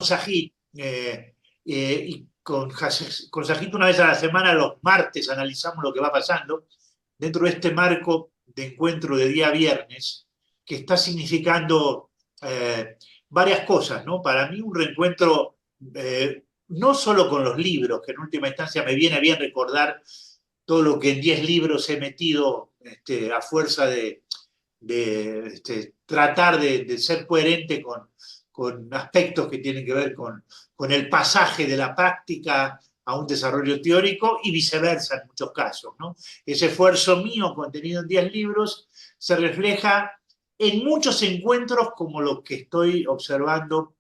Sajid, y con Sajid una vez a la semana, los martes, analizamos lo que va pasando dentro de este marco de encuentro de día viernes, que está significando varias cosas, ¿no? Para mí un reencuentro no solo con los libros, que en última instancia me viene bien recordar todo lo que en 10 libros he metido a fuerza de tratar de ser coherente con aspectos que tienen que ver con el pasaje de la práctica a un desarrollo teórico y viceversa en muchos casos, ¿no? Ese esfuerzo mío contenido en 10 libros se refleja en muchos encuentros como los que estoy observando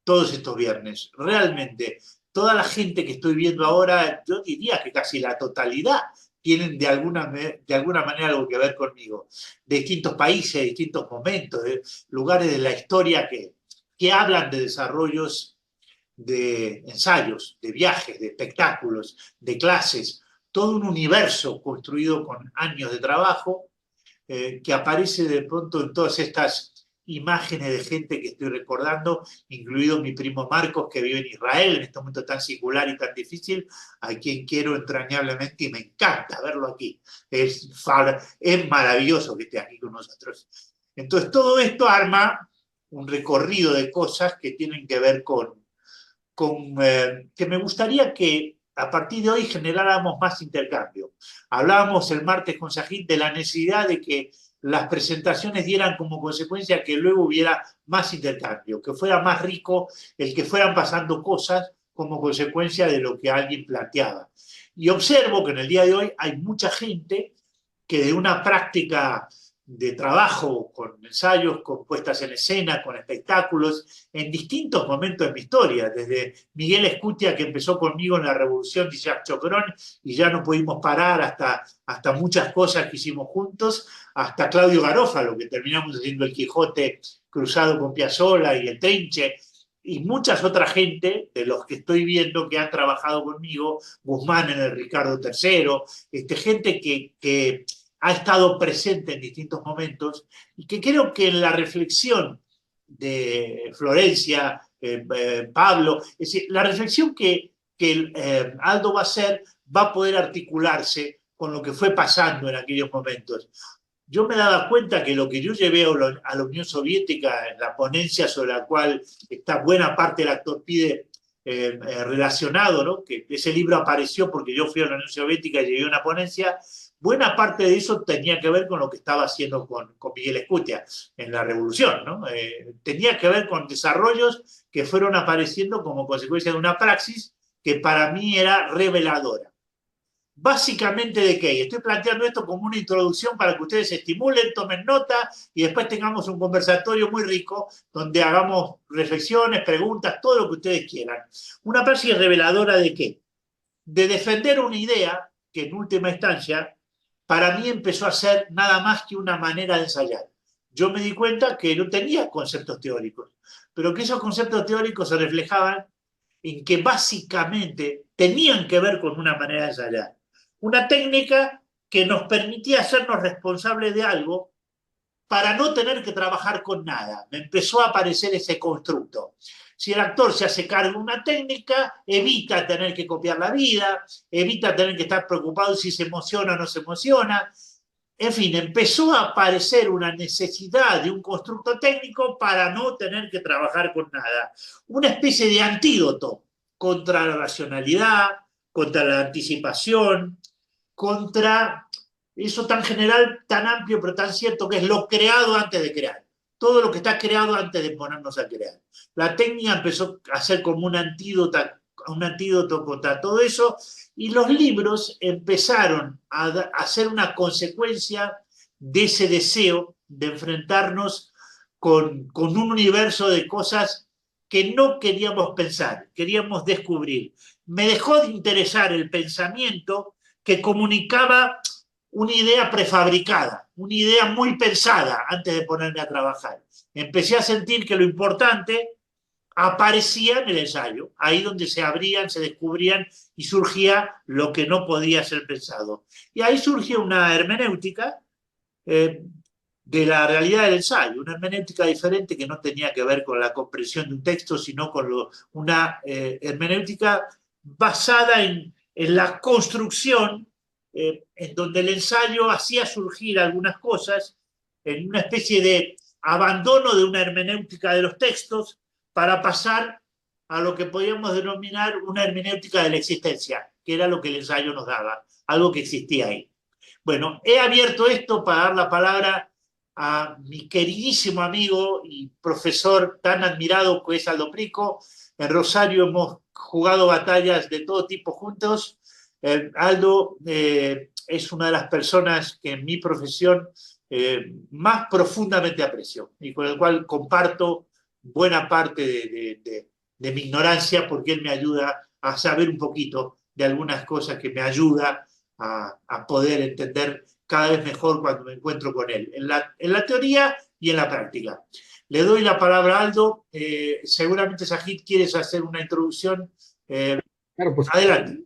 todos estos viernes. Realmente, toda la gente que estoy viendo ahora, yo diría que casi la totalidad tienen de alguna manera algo que ver conmigo. De distintos países, de distintos momentos, de lugares de la historia que hablan de desarrollos de ensayos, de viajes, de espectáculos, de clases, todo un universo construido con años de trabajo que aparece de pronto en todas estas imágenes de gente que estoy recordando, incluido mi primo Marcos, que vive en Israel, en este momento tan singular y tan difícil, a quien quiero entrañablemente y me encanta verlo aquí. Es maravilloso que esté aquí con nosotros. Entonces, todo esto arma un recorrido de cosas que tienen que ver que me gustaría que a partir de hoy generáramos más intercambio. Hablábamos el martes con Sajid de la necesidad de que las presentaciones dieran como consecuencia que luego hubiera más intercambio, que fuera más rico el que fueran pasando cosas como consecuencia de lo que alguien planteaba. Y observo que en el día de hoy hay mucha gente que de una práctica de trabajo con ensayos, con puestas en escena, con espectáculos, en distintos momentos de mi historia, desde Miguel Escutia, que empezó conmigo en la Revolución de Isaac Chocrón, y ya no pudimos parar hasta muchas cosas que hicimos juntos, hasta Claudio Garófalo, que terminamos haciendo el Quijote cruzado con Piazzolla y el Trinche, y muchas otras gente de los que estoy viendo que han trabajado conmigo, Guzmán en el Ricardo III, gente que ha estado presente en distintos momentos y que creo que en la reflexión de Florencia, Pablo, es decir, la reflexión que Aldo va a hacer va a poder articularse con lo que fue pasando en aquellos momentos. Yo me daba cuenta que lo que yo llevé a la Unión Soviética, en la ponencia sobre la cual está buena parte del actor pide relacionado, ¿no? Que ese libro apareció porque yo fui a la Unión Soviética y llevé una ponencia, buena parte de eso tenía que ver con lo que estaba haciendo con Miguel Escutia en la Revolución, ¿no? Tenía que ver con desarrollos que fueron apareciendo como consecuencia de una praxis que para mí era reveladora. Básicamente, ¿de qué? Estoy planteando esto como una introducción para que ustedes se estimulen, tomen nota y después tengamos un conversatorio muy rico donde hagamos reflexiones, preguntas, todo lo que ustedes quieran. Una praxis reveladora ¿de qué? De defender una idea que en última instancia para mí empezó a ser nada más que una manera de ensayar. Yo me di cuenta que no tenía conceptos teóricos, pero que esos conceptos teóricos se reflejaban en que básicamente tenían que ver con una manera de ensayar. Una técnica que nos permitía hacernos responsables de algo para no tener que trabajar con nada. Me empezó a aparecer ese constructo. Si el actor se hace cargo de una técnica, evita tener que copiar la vida, evita tener que estar preocupado si se emociona o no se emociona. En fin, empezó a aparecer una necesidad de un constructo técnico para no tener que trabajar con nada. Una especie de antídoto contra la racionalidad, contra la anticipación, contra eso tan general, tan amplio, pero tan cierto que es lo creado antes de crear. Todo lo que está creado antes de ponernos a crear. La técnica empezó a ser como un antídoto contra todo eso y los libros empezaron a ser una consecuencia de ese deseo de enfrentarnos con un universo de cosas que no queríamos pensar, queríamos descubrir. Me dejó de interesar el pensamiento que comunicaba una idea prefabricada, una idea muy pensada antes de ponerme a trabajar. Empecé a sentir que lo importante aparecía en el ensayo, ahí donde se abrían, se descubrían y surgía lo que no podía ser pensado. Y ahí surgió una hermenéutica de la realidad del ensayo, una hermenéutica diferente que no tenía que ver con la comprensión de un texto, sino con una hermenéutica basada en la construcción, en donde el ensayo hacía surgir algunas cosas en una especie de abandono de una hermenéutica de los textos para pasar a lo que podríamos denominar una hermenéutica de la existencia, que era lo que el ensayo nos daba, algo que existía ahí. Bueno, he abierto esto para dar la palabra a mi queridísimo amigo y profesor tan admirado que es Aldo Prico. En Rosario hemos jugado batallas de todo tipo juntos. Aldo es una de las personas que en mi profesión más profundamente aprecio y con el cual comparto buena parte de mi ignorancia, porque él me ayuda a saber un poquito de algunas cosas, que me ayuda a poder entender cada vez mejor cuando me encuentro con él, en la teoría y en la práctica. Le doy la palabra a Aldo. Seguramente, Sajid, quieres hacer una introducción. Claro, pues, Adelante.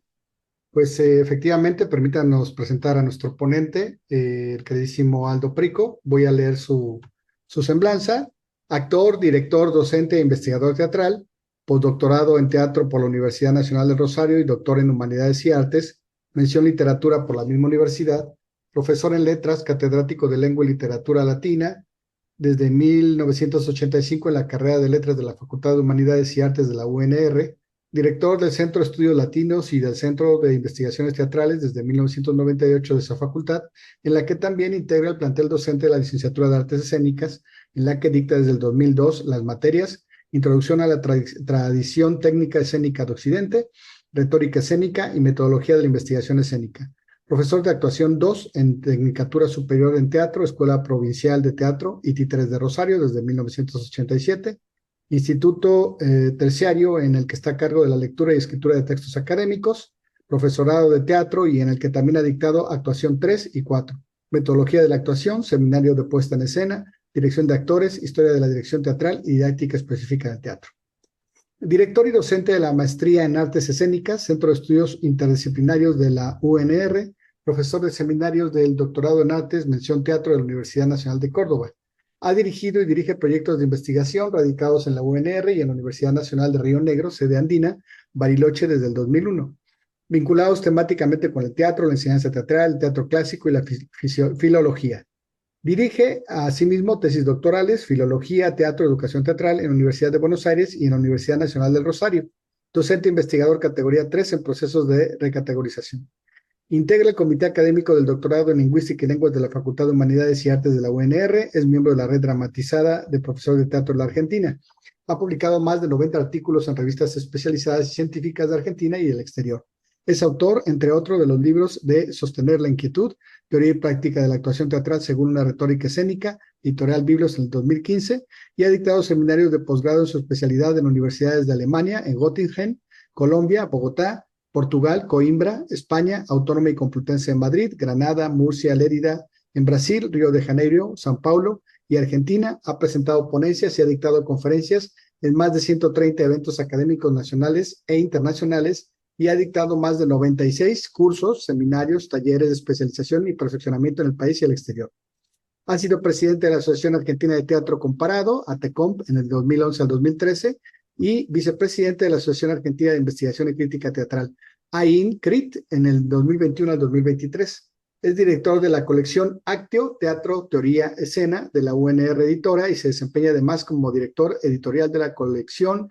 efectivamente, permítanos presentar a nuestro ponente, el queridísimo Aldo Prico. Voy a leer su semblanza. Actor, director, docente e investigador teatral, postdoctorado en teatro por la Universidad Nacional de Rosario y doctor en Humanidades y Artes, mención literatura por la misma universidad, profesor en letras, catedrático de lengua y literatura latina, desde 1985 en la carrera de letras de la Facultad de Humanidades y Artes de la UNR, director del Centro de Estudios Latinos y del Centro de Investigaciones Teatrales desde 1998 de esa facultad, en la que también integra el plantel docente de la Licenciatura de Artes Escénicas, en la que dicta desde el 2002 las materias Introducción a la Tradición Técnica Escénica de Occidente, Retórica Escénica y Metodología de la Investigación Escénica. Profesor de actuación 2 en Tecnicatura Superior en Teatro, Escuela Provincial de Teatro, ITI3 de Rosario desde 1987. Instituto terciario en el que está a cargo de la lectura y escritura de textos académicos, profesorado de teatro y en el que también ha dictado actuación 3 y 4, metodología de la actuación, seminario de puesta en escena, dirección de actores, historia de la dirección teatral y didáctica específica del teatro. Director y docente de la maestría en artes escénicas, Centro de Estudios Interdisciplinarios de la UNR, profesor de seminarios del doctorado en artes, mención teatro de la Universidad Nacional de Córdoba. Ha dirigido y dirige proyectos de investigación radicados en la UNR y en la Universidad Nacional de Río Negro, sede andina, Bariloche desde el 2001, vinculados temáticamente con el teatro, la enseñanza teatral, el teatro clásico y la filología. Dirige asimismo tesis doctorales, filología, teatro, educación teatral en la Universidad de Buenos Aires y en la Universidad Nacional del Rosario. Docente investigador categoría 3 en procesos de recategorización. Integra el Comité Académico del Doctorado en Lingüística y Lenguas de la Facultad de Humanidades y Artes de la UNR. Es miembro de la red dramatizada de profesores de teatro de la Argentina. Ha publicado más de 90 artículos en revistas especializadas y científicas de Argentina y del exterior. Es autor, entre otros, de los libros de Sostener la Inquietud, Teoría y Práctica de la Actuación Teatral según una retórica escénica, editorial Biblos en el 2015, y ha dictado seminarios de posgrado en su especialidad en universidades de Alemania, en Göttingen, Colombia, Bogotá, Portugal, Coimbra, España, Autónoma y Complutense en Madrid, Granada, Murcia, Lérida, en Brasil, Río de Janeiro, San Paulo y Argentina. Ha presentado ponencias y ha dictado conferencias en más de 130 eventos académicos nacionales e internacionales y ha dictado más de 96 cursos, seminarios, talleres de especialización y perfeccionamiento en el país y el exterior. Ha sido presidente de la Asociación Argentina de Teatro Comparado, ATECOMP, en el 2011 al 2013, y vicepresidente de la Asociación Argentina de Investigación y Crítica Teatral, AINCRIT, en el 2021 al 2023. Es director de la colección Actio, Teatro, Teoría, Escena, de la UNR Editora, y se desempeña además como director editorial de la colección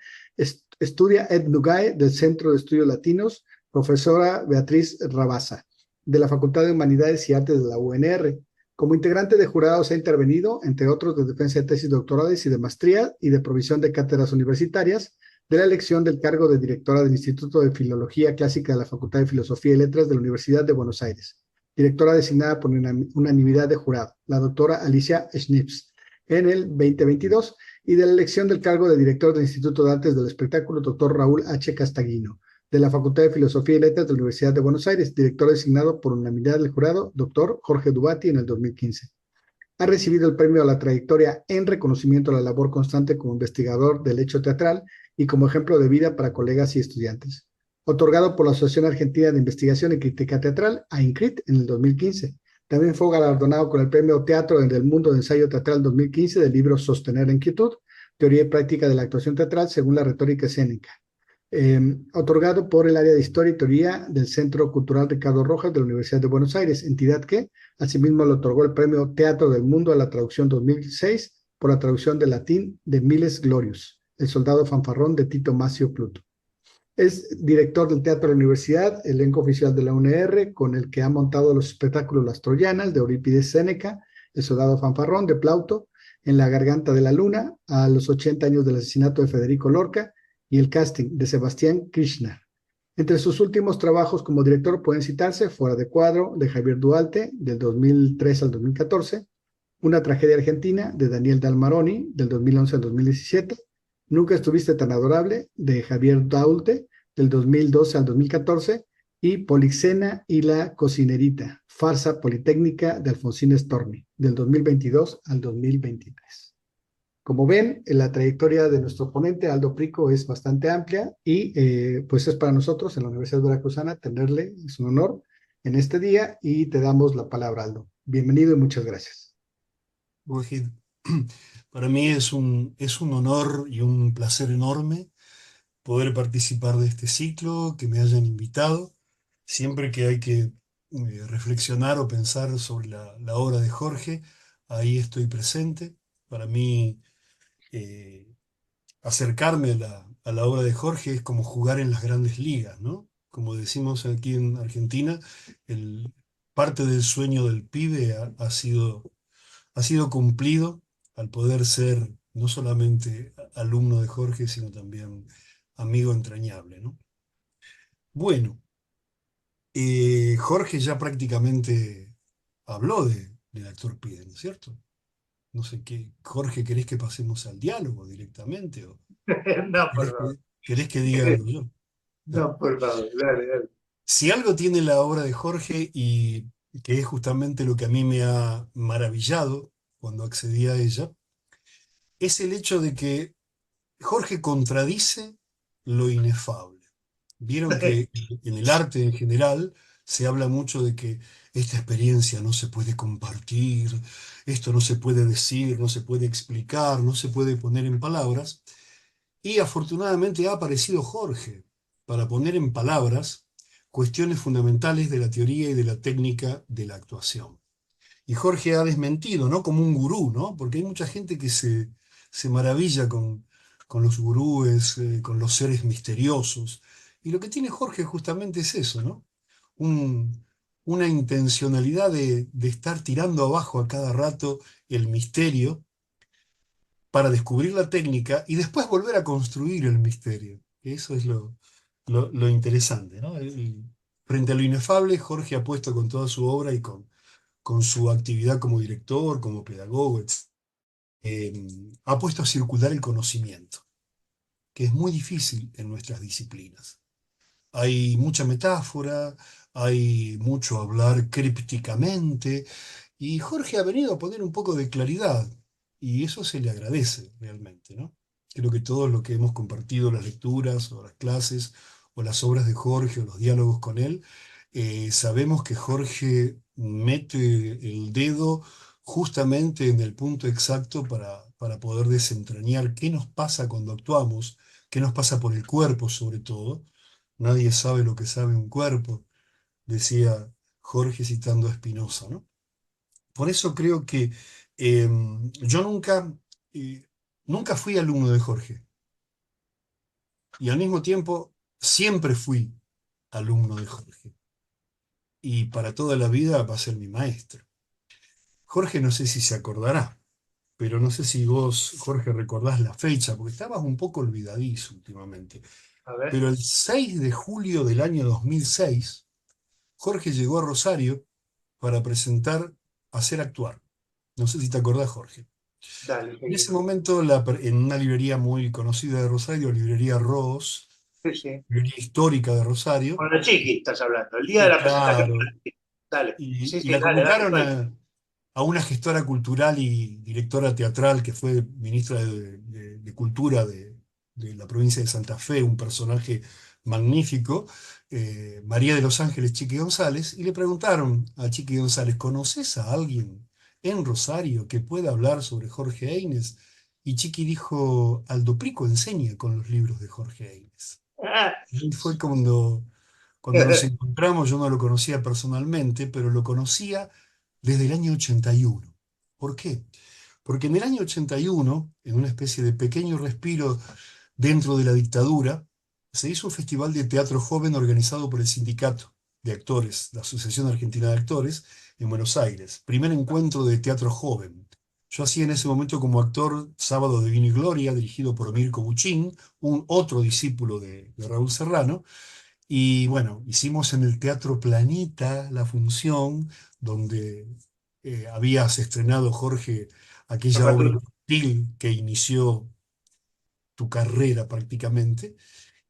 Estudia et Nugae del Centro de Estudios Latinos, profesora Beatriz Rabasa, de la Facultad de Humanidades y Artes de la UNR. Como integrante de jurados ha intervenido, entre otros, de defensa de tesis doctorales y de maestría y de provisión de cátedras universitarias, de la elección del cargo de directora del Instituto de Filología Clásica de la Facultad de Filosofía y Letras de la Universidad de Buenos Aires, directora designada por unanimidad de jurado, la doctora Alicia Schnips, en el 2022, y de la elección del cargo de director del Instituto de Artes del Espectáculo, doctor Raúl H. Castaguino, de la Facultad de Filosofía y Letras de la Universidad de Buenos Aires, director designado por unanimidad del jurado, doctor Jorge Dubati, en el 2015. Ha recibido el premio a la trayectoria en reconocimiento a la labor constante como investigador del hecho teatral y como ejemplo de vida para colegas y estudiantes. Otorgado por la Asociación Argentina de Investigación y Crítica Teatral, AINCRIT, en el 2015. También fue galardonado con el Premio Teatro en el Mundo de Ensayo Teatral 2015 del libro Sostener en Quietud, Teoría y Práctica de la Actuación Teatral según la Retórica Escénica, otorgado por el área de Historia y Teoría del Centro Cultural Ricardo Rojas de la Universidad de Buenos Aires, entidad que asimismo le otorgó el Premio Teatro del Mundo a la traducción 2006 por la traducción del latín de Miles Glorius, El soldado fanfarrón de Tito Macio Pluto. Es director del Teatro de la Universidad, elenco oficial de la UNR, con el que ha montado los espectáculos Las Troyanas de Eurípides Séneca, El soldado fanfarrón de Plauto, En la garganta de la luna, a los 80 años del asesinato de Federico Lorca, y El casting de Sebastián Krishna. Entre sus últimos trabajos como director pueden citarse Fuera de cuadro de Javier Dualte, del 2003 al 2014, Una tragedia argentina de Daniel Dalmaroni, del 2011 al 2017, Nunca estuviste tan adorable de Javier Daulte, del 2012 al 2014, y Polixena y la cocinerita, farsa politécnica de Alfonsín Storni, del 2022 al 2023. Como ven, la trayectoria de nuestro ponente, Aldo Prico, es bastante amplia y pues es para nosotros en la Universidad Veracruzana tenerle, es un honor en este día y te damos la palabra, Aldo. Bienvenido y muchas gracias. Wahid, para mí es un honor y un placer enorme poder participar de este ciclo, que me hayan invitado. Siempre que hay que reflexionar o pensar sobre la obra de Jorge, ahí estoy presente. Para mí, eh, acercarme a la obra de Jorge es como jugar en las grandes ligas, ¿no? Como decimos aquí en Argentina, el, parte del sueño del pibe ha sido cumplido al poder ser no solamente alumno de Jorge, sino también amigo entrañable, ¿no? Bueno, Jorge ya prácticamente habló del actor Pide, ¿no es cierto? No sé qué, Jorge, ¿querés que pasemos al diálogo directamente o No, por favor. querés que diga algo yo? No. No, por favor, dale, dale. Si algo tiene la obra de Jorge y que es justamente lo que a mí me ha maravillado cuando accedí a ella, es el hecho de que Jorge contradice lo inefable. Vieron que en el arte en general se habla mucho de que esta experiencia no se puede compartir, esto no se puede decir, no se puede explicar, no se puede poner en palabras. Y afortunadamente ha aparecido Jorge para poner en palabras cuestiones fundamentales de la teoría y de la técnica de la actuación. Y Jorge ha desmentido, ¿no? Como un gurú, ¿no? Porque hay mucha gente que se maravilla con los gurúes, con los seres misteriosos. Y lo que tiene Jorge justamente es eso, ¿no? Un- una intencionalidad de estar tirando abajo a cada rato el misterio para descubrir la técnica y después volver a construir el misterio. Eso es lo interesante, ¿no? Frente a lo inefable, Jorge ha puesto con toda su obra y con su actividad como director, como pedagogo, etc., ha puesto a circular el conocimiento, que es muy difícil en nuestras disciplinas. Hay mucha metáfora, hay mucho hablar crípticamente, y Jorge ha venido a poner un poco de claridad, y eso se le agradece realmente, ¿no? Creo que todos los que hemos compartido las lecturas o las clases o las obras de Jorge o los diálogos con él, sabemos que Jorge mete el dedo justamente en el punto exacto para poder desentrañar qué nos pasa cuando actuamos, qué nos pasa por el cuerpo sobre todo. Nadie sabe lo que sabe un cuerpo, decía Jorge citando a Spinoza, ¿no? Por eso creo que yo eh, nunca fui alumno de Jorge y al mismo tiempo siempre fui alumno de Jorge y para toda la vida va a ser mi maestro. Jorge no sé si se acordará, pero no sé si vos, Jorge, recordás la fecha, porque estabas un poco olvidadizo últimamente. A ver, Pero el 6 de julio del año 2006, Jorge llegó a Rosario para presentar Hacer Actuar. No sé si te acordás, Jorge. dale, En ese seguimos. momento, en una librería muy conocida de Rosario, Librería Ross, Sí, sí. librería histórica de Rosario, Con la chiqui estás hablando, el día de la presentación. claro, Dale, sí, y sí, la dale, dale, convocaron cuál. a una gestora cultural y directora teatral que fue ministra de Cultura de la provincia de Santa Fe, un personaje magnífico, María de los Ángeles Chiqui González, y le preguntaron a Chiqui González, ¿conoces a alguien en Rosario que pueda hablar sobre Jorge Eines? Y Chiqui dijo, Aldo Prico enseña con los libros de Jorge Eines. Y fue cuando nos encontramos, yo no lo conocía personalmente, pero lo conocía desde el año 81. ¿Por qué? Porque en el año 81, en una especie de pequeño respiro dentro de la dictadura, se hizo un festival de teatro joven organizado por el Sindicato de Actores, la Asociación Argentina de Actores, en Buenos Aires. Primer encuentro de teatro joven. Yo hacía en ese momento como actor Sábado de Vino y Gloria, dirigido por Mirko Buchín, un otro discípulo de Raúl Serrano. Y bueno, hicimos en el Teatro Planeta la función donde habías estrenado, Jorge, aquella obra infantil que inició tu carrera prácticamente.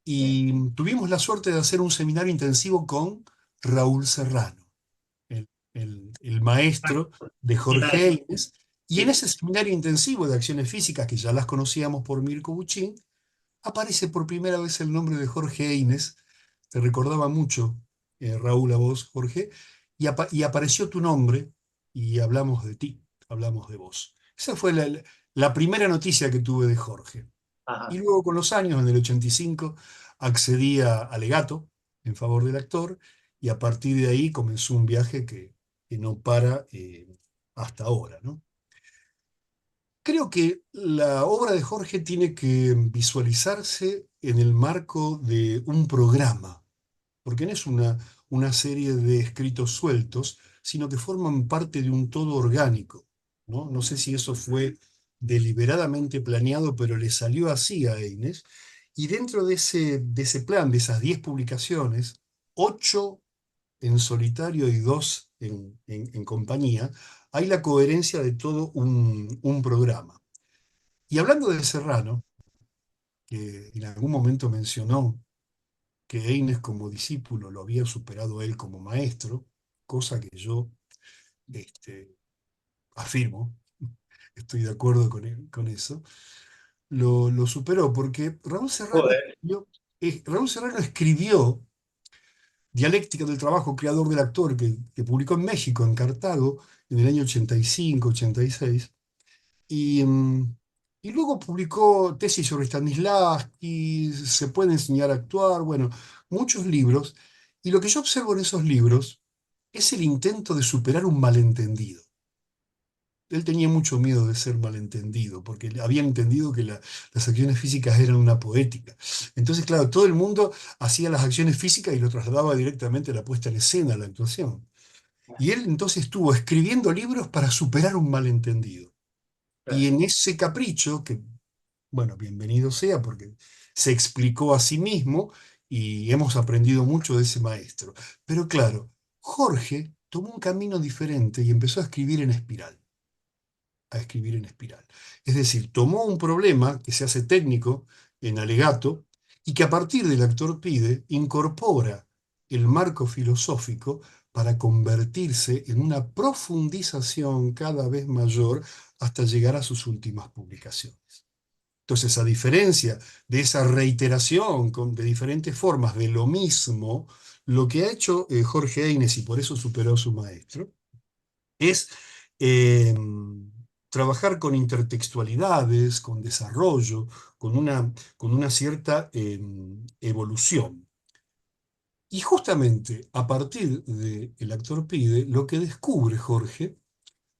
Y tuvimos la suerte de hacer un seminario intensivo con Raúl Serrano, el maestro de Jorge Eines. Y en Sí. ese seminario intensivo de acciones físicas, que ya las conocíamos por Mirko Buchín, aparece por primera vez el nombre de Jorge Eines. Te recordaba mucho, Raúl, a vos, Jorge, y apareció tu nombre y hablamos de ti, hablamos de vos. Esa fue la primera noticia que tuve de Jorge. Y Ajá. luego con los años, en el 85, accedí a Legato en favor del actor, y a partir de ahí comenzó un viaje que no para hasta ahora, ¿no? Creo que la obra de Jorge tiene que visualizarse en el marco de un programa, porque no es una serie de escritos sueltos, sino que forman parte de un todo orgánico, ¿no? No sé si eso fue deliberadamente planeado, pero le salió así a Eines. Y dentro de ese plan, de esas 10 publicaciones, 8 en solitario y 2 en compañía, hay la coherencia de todo un programa. Y hablando de Serrano, que en algún momento mencionó que Eines como discípulo lo había superado él como maestro, cosa que yo este, afirmo, estoy de acuerdo con eso, lo superó porque Joder. Raúl Serrano escribió Dialéctica del Trabajo, creador del actor, que publicó en México, en Cartago, en el año 85, 86. Y luego publicó tesis sobre Stanislavski, se puede enseñar a actuar, bueno, muchos libros. Y lo que yo observo en esos libros es el intento de superar un malentendido. Él tenía mucho miedo de ser malentendido, porque había entendido que las acciones físicas eran una poética. Entonces, claro, todo el mundo hacía las acciones físicas y lo trasladaba directamente a la puesta en escena, a la actuación. Y él entonces estuvo escribiendo libros para superar un malentendido. Y en ese capricho, que, bueno, bienvenido sea, porque se explicó a sí mismo y hemos aprendido mucho de ese maestro. Pero claro, Jorge tomó un camino diferente y empezó a escribir en espiral, a escribir en espiral. Es decir, tomó un problema que se hace técnico en alegato y que a partir del actor pide incorpora el marco filosófico para convertirse en una profundización cada vez mayor hasta llegar a sus últimas publicaciones. Entonces, a diferencia de esa reiteración de diferentes formas de lo mismo, lo que ha hecho Jorge Eines, y por eso superó a su maestro, es eh, trabajar con intertextualidades, con desarrollo, con una cierta evolución. Y justamente a partir de El actor pide, lo que descubre Jorge,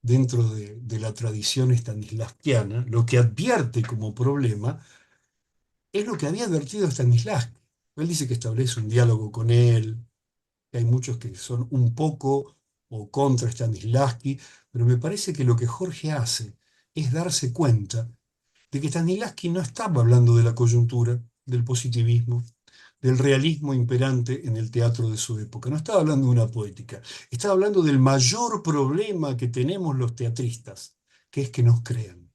dentro de la tradición stanislavskiana, lo que advierte como problema, es lo que había advertido Stanislavski. Él dice que establece un diálogo con él, que hay muchos que son un poco o contra Stanislavski, pero me parece que lo que Jorge hace es darse cuenta de que Stanislavski no estaba hablando de la coyuntura, del positivismo, del realismo imperante en el teatro de su época. No estaba hablando de una poética, estaba hablando del mayor problema que tenemos los teatristas, que es que nos crean.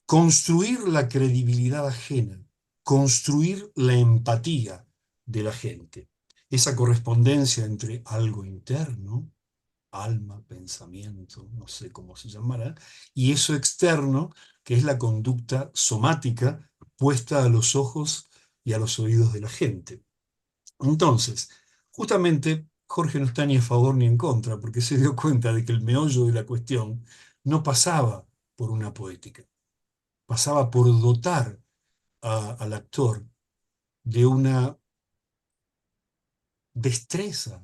Construir la credibilidad ajena, construir la empatía de la gente, esa correspondencia entre algo interno, alma, pensamiento, no sé cómo se llamará, y eso externo, que es la conducta somática puesta a los ojos y a los oídos de la gente. Entonces, justamente Jorge no está ni a favor ni en contra, porque se dio cuenta de que el meollo de la cuestión no pasaba por una poética, pasaba por dotar al actor de una destreza,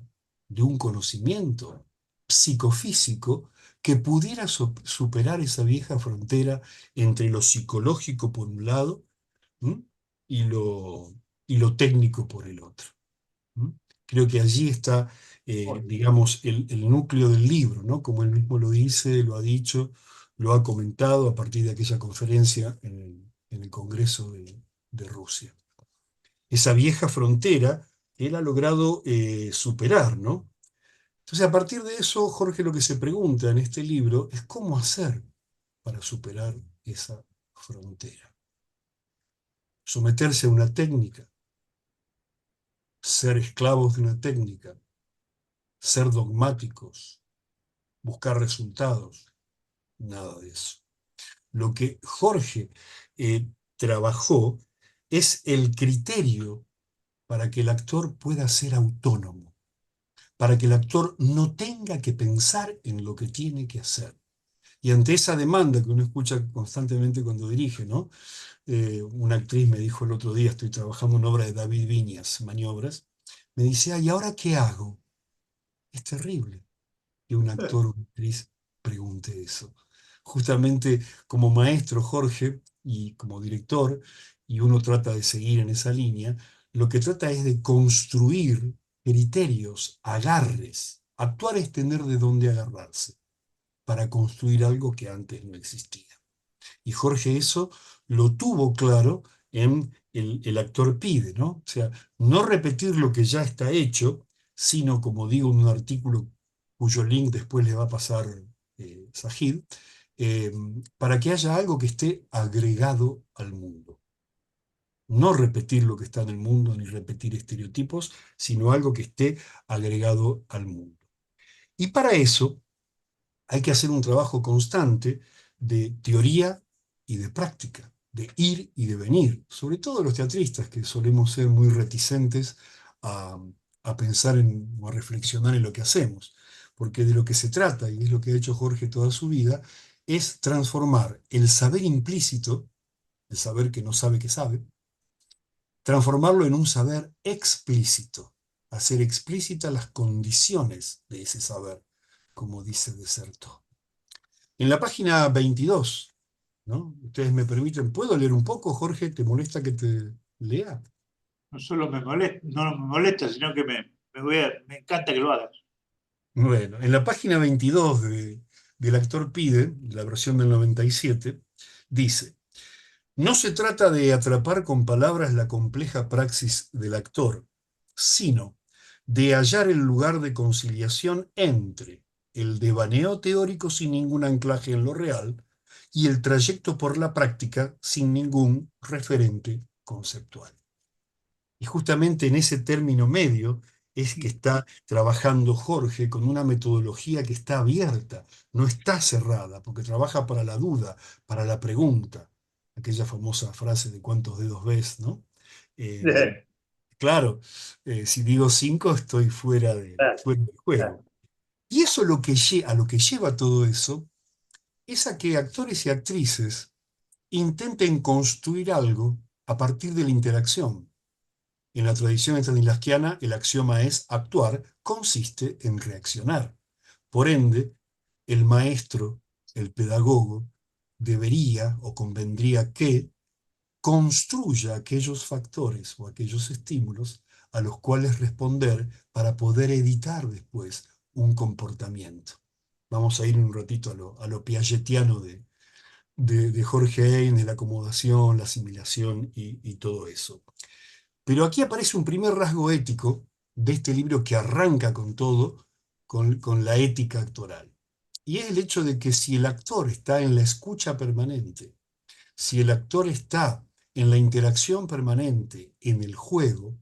de un conocimiento psicofísico que pudiera superar esa vieja frontera entre lo psicológico por un lado, ¿m? y lo, y lo técnico por el otro. ¿M? Creo que allí está, digamos, el núcleo del libro, ¿no? Como él mismo lo dice, lo ha dicho, lo ha comentado a partir de aquella conferencia en el Congreso de Rusia. Esa vieja frontera que él ha logrado superar, ¿no? Entonces, a partir de eso, Jorge lo que se pregunta en este libro es cómo hacer para superar esa frontera. Someterse a una técnica, ser esclavos de una técnica, ser dogmáticos, buscar resultados, nada de eso. Lo que Jorge trabajó es el criterio para que el actor pueda ser autónomo, para que el actor no tenga que pensar en lo que tiene que hacer. Y ante esa demanda que uno escucha constantemente cuando dirige, ¿no? Una actriz me dijo el otro día, estoy trabajando en obra de David Viñas, Maniobras, me dice, ¿y ahora qué hago? Es terrible que un actor o una actriz pregunte eso. Justamente como maestro, Jorge, y como director, y uno trata de seguir en esa línea, lo que trata es de construir criterios, agarres. Actuar es tener de dónde agarrarse para construir algo que antes no existía. Y Jorge eso lo tuvo claro en el actor pide, ¿no? O sea, no repetir lo que ya está hecho, sino, como digo en un artículo cuyo link después le va a pasar Sajid, eh, para que haya algo que esté agregado al mundo. No repetir lo que está en el mundo ni repetir estereotipos, sino algo que esté agregado al mundo. Y para eso hay que hacer un trabajo constante de teoría y de práctica, de ir y de venir, sobre todo los teatristas que solemos ser muy reticentes a, a pensar o a reflexionar en lo que hacemos, porque de lo que se trata, y es lo que ha hecho Jorge toda su vida, es transformar el saber implícito, el saber que no sabe que sabe, transformarlo en un saber explícito, hacer explícitas las condiciones de ese saber, como dice Deserto. En la página 22, ¿no? Ustedes me permiten, ¿puedo leer un poco, Jorge? ¿Te molesta que te lea? No solo no me molesta, sino que me encanta que lo hagas. Bueno, en la página 22 del actor Pide, la versión del 97, dice, no se trata de atrapar con palabras la compleja praxis del actor, sino de hallar el lugar de conciliación entre el devaneo teórico sin ningún anclaje en lo real y el trayecto por la práctica sin ningún referente conceptual. Y justamente en ese término medio es que está trabajando Jorge con una metodología que está abierta, no está cerrada, porque trabaja para la duda, para la pregunta, aquella famosa frase de cuántos dedos ves, ¿no? Eh, claro, si digo 5 estoy fuera del juego. Y eso a lo que lleva todo eso es a que actores y actrices intenten construir algo a partir de la interacción. En la tradición stanislavskiana, el axioma es actuar consiste en reaccionar. Por ende, el maestro, el pedagogo, debería o convendría que construya aquellos factores o aquellos estímulos a los cuales responder para poder editar después un comportamiento. Vamos a ir un ratito a lo piagetiano de Jorge Hein, de la acomodación, la asimilación y todo eso. Pero aquí aparece un primer rasgo ético de este libro que arranca con todo, con la ética actoral. Y es el hecho de que si el actor está en la escucha permanente, si el actor está en la interacción permanente, en el juego,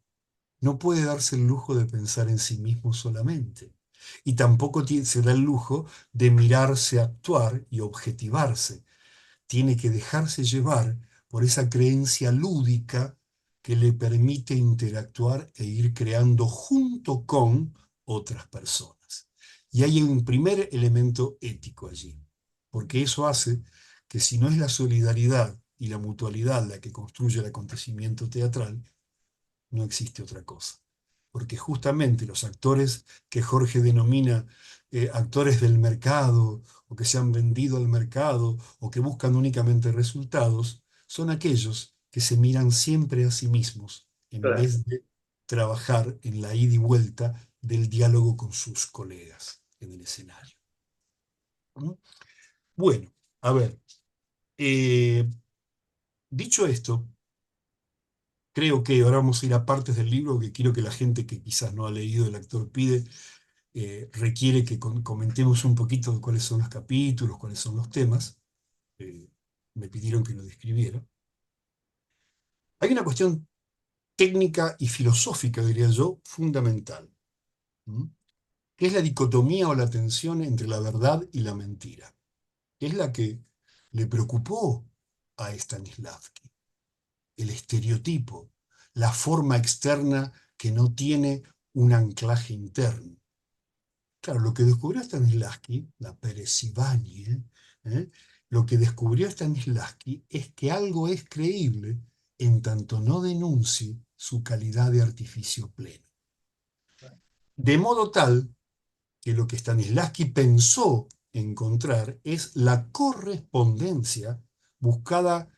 no puede darse el lujo de pensar en sí mismo solamente. Y tampoco se da el lujo de mirarse actuar y objetivarse. Tiene que dejarse llevar por esa creencia lúdica que le permite interactuar e ir creando junto con otras personas. Y hay un primer elemento ético allí, porque eso hace que si no es la solidaridad y la mutualidad la que construye el acontecimiento teatral, no existe otra cosa. Porque justamente los actores que Jorge denomina actores del mercado, o que se han vendido al mercado, o que buscan únicamente resultados, son aquellos que se miran siempre a sí mismos, en Claro. vez de trabajar en la ida y vuelta del diálogo con sus colegas en el escenario. ¿Mm? Bueno, a ver, eh, dicho esto, creo que ahora vamos a ir a partes del libro que quiero que la gente que quizás no ha leído El actor pide requiere que comentemos un poquito de cuáles son los capítulos, cuáles son los temas. Eh, Me pidieron que lo describiera. Hay una cuestión técnica y filosófica, diría yo, fundamental, ¿m? Que es la dicotomía o la tensión entre la verdad y la mentira, que es la que le preocupó a Stanislavski, el estereotipo, la forma externa que no tiene un anclaje interno. Claro, lo que descubrió Stanislavski, la peresivanie, lo que descubrió Stanislavski es que algo es creíble en tanto no denuncie su calidad de artificio pleno. De modo tal que lo que Stanislavski pensó encontrar es la correspondencia buscada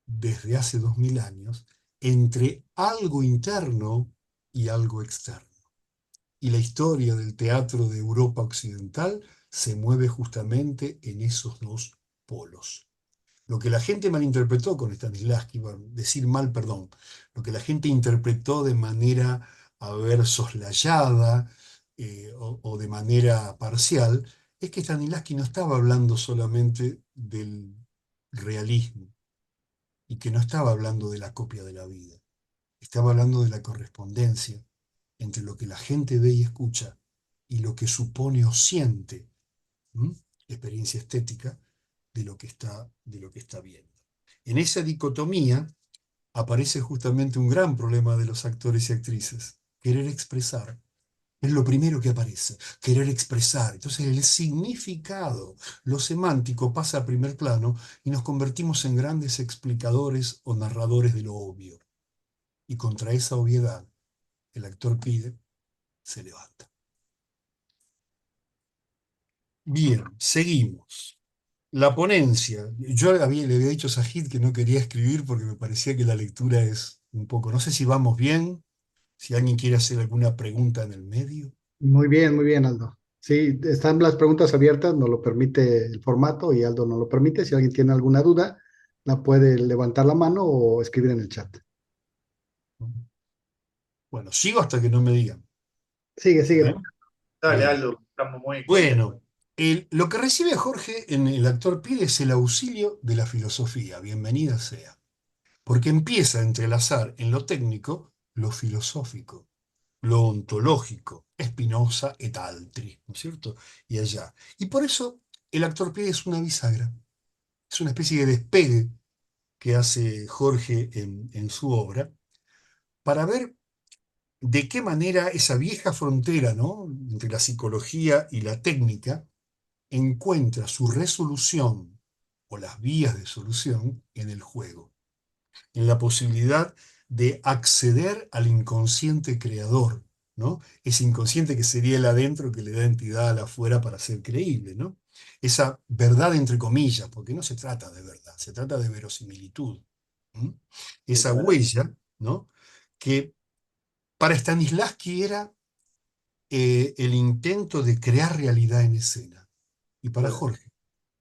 desde hace 2000 años entre algo interno y algo externo. Y la historia del teatro de Europa Occidental se mueve justamente en esos dos polos. Lo que la gente malinterpretó con Stanislavski, bueno, decir mal, perdón, lo que la gente interpretó de manera, a ver, soslayada o de manera parcial, es que Stanislavski no estaba hablando solamente del realismo y que no estaba hablando de la copia de la vida. Estaba hablando de la correspondencia entre lo que la gente ve y escucha y lo que supone o siente, ¿m? Experiencia estética de lo que está viendo. En esa dicotomía aparece justamente un gran problema de los actores y actrices. Querer expresar es lo primero que aparece, querer expresar. Entonces el significado, lo semántico pasa a primer plano y nos convertimos en grandes explicadores o narradores de lo obvio. Y contra esa obviedad, el actor pide, se levanta. Bien, seguimos. La ponencia. Le había dicho a Sajid que no quería escribir porque me parecía que la lectura es un poco. No sé si vamos bien, si alguien quiere hacer alguna pregunta en el medio. Muy bien, Aldo. Sí, están las preguntas abiertas, nos lo permite el formato y Aldo nos lo permite. Si alguien tiene alguna duda, la puede levantar la mano o escribir en el chat. Bueno, sigo hasta que no me digan. Sigue, sigue. ¿Eh? Dale, Bien. Aldo, estamos muy contentos. Bueno, lo que recibe Jorge en El actor pide es el auxilio de la filosofía. Bienvenida sea. Porque empieza a entrelazar en lo técnico lo filosófico, lo ontológico, Spinoza et altri, ¿no es cierto? Y allá. Y por eso el actor pie es una bisagra, es una especie de despegue que hace Jorge en su obra para ver de qué manera esa vieja frontera, ¿no?, entre la psicología y la técnica encuentra su resolución o las vías de solución en el juego, en la posibilidad de acceder al inconsciente creador, ¿no? Ese inconsciente que sería el adentro que le da entidad al afuera para ser creíble, ¿no? Esa verdad entre comillas, porque no se trata de verdad, se trata de verosimilitud. ¿M? Sí, Esa huella, ¿no?, que para Stanislavski era el intento de crear realidad en escena. Y para claro, Jorge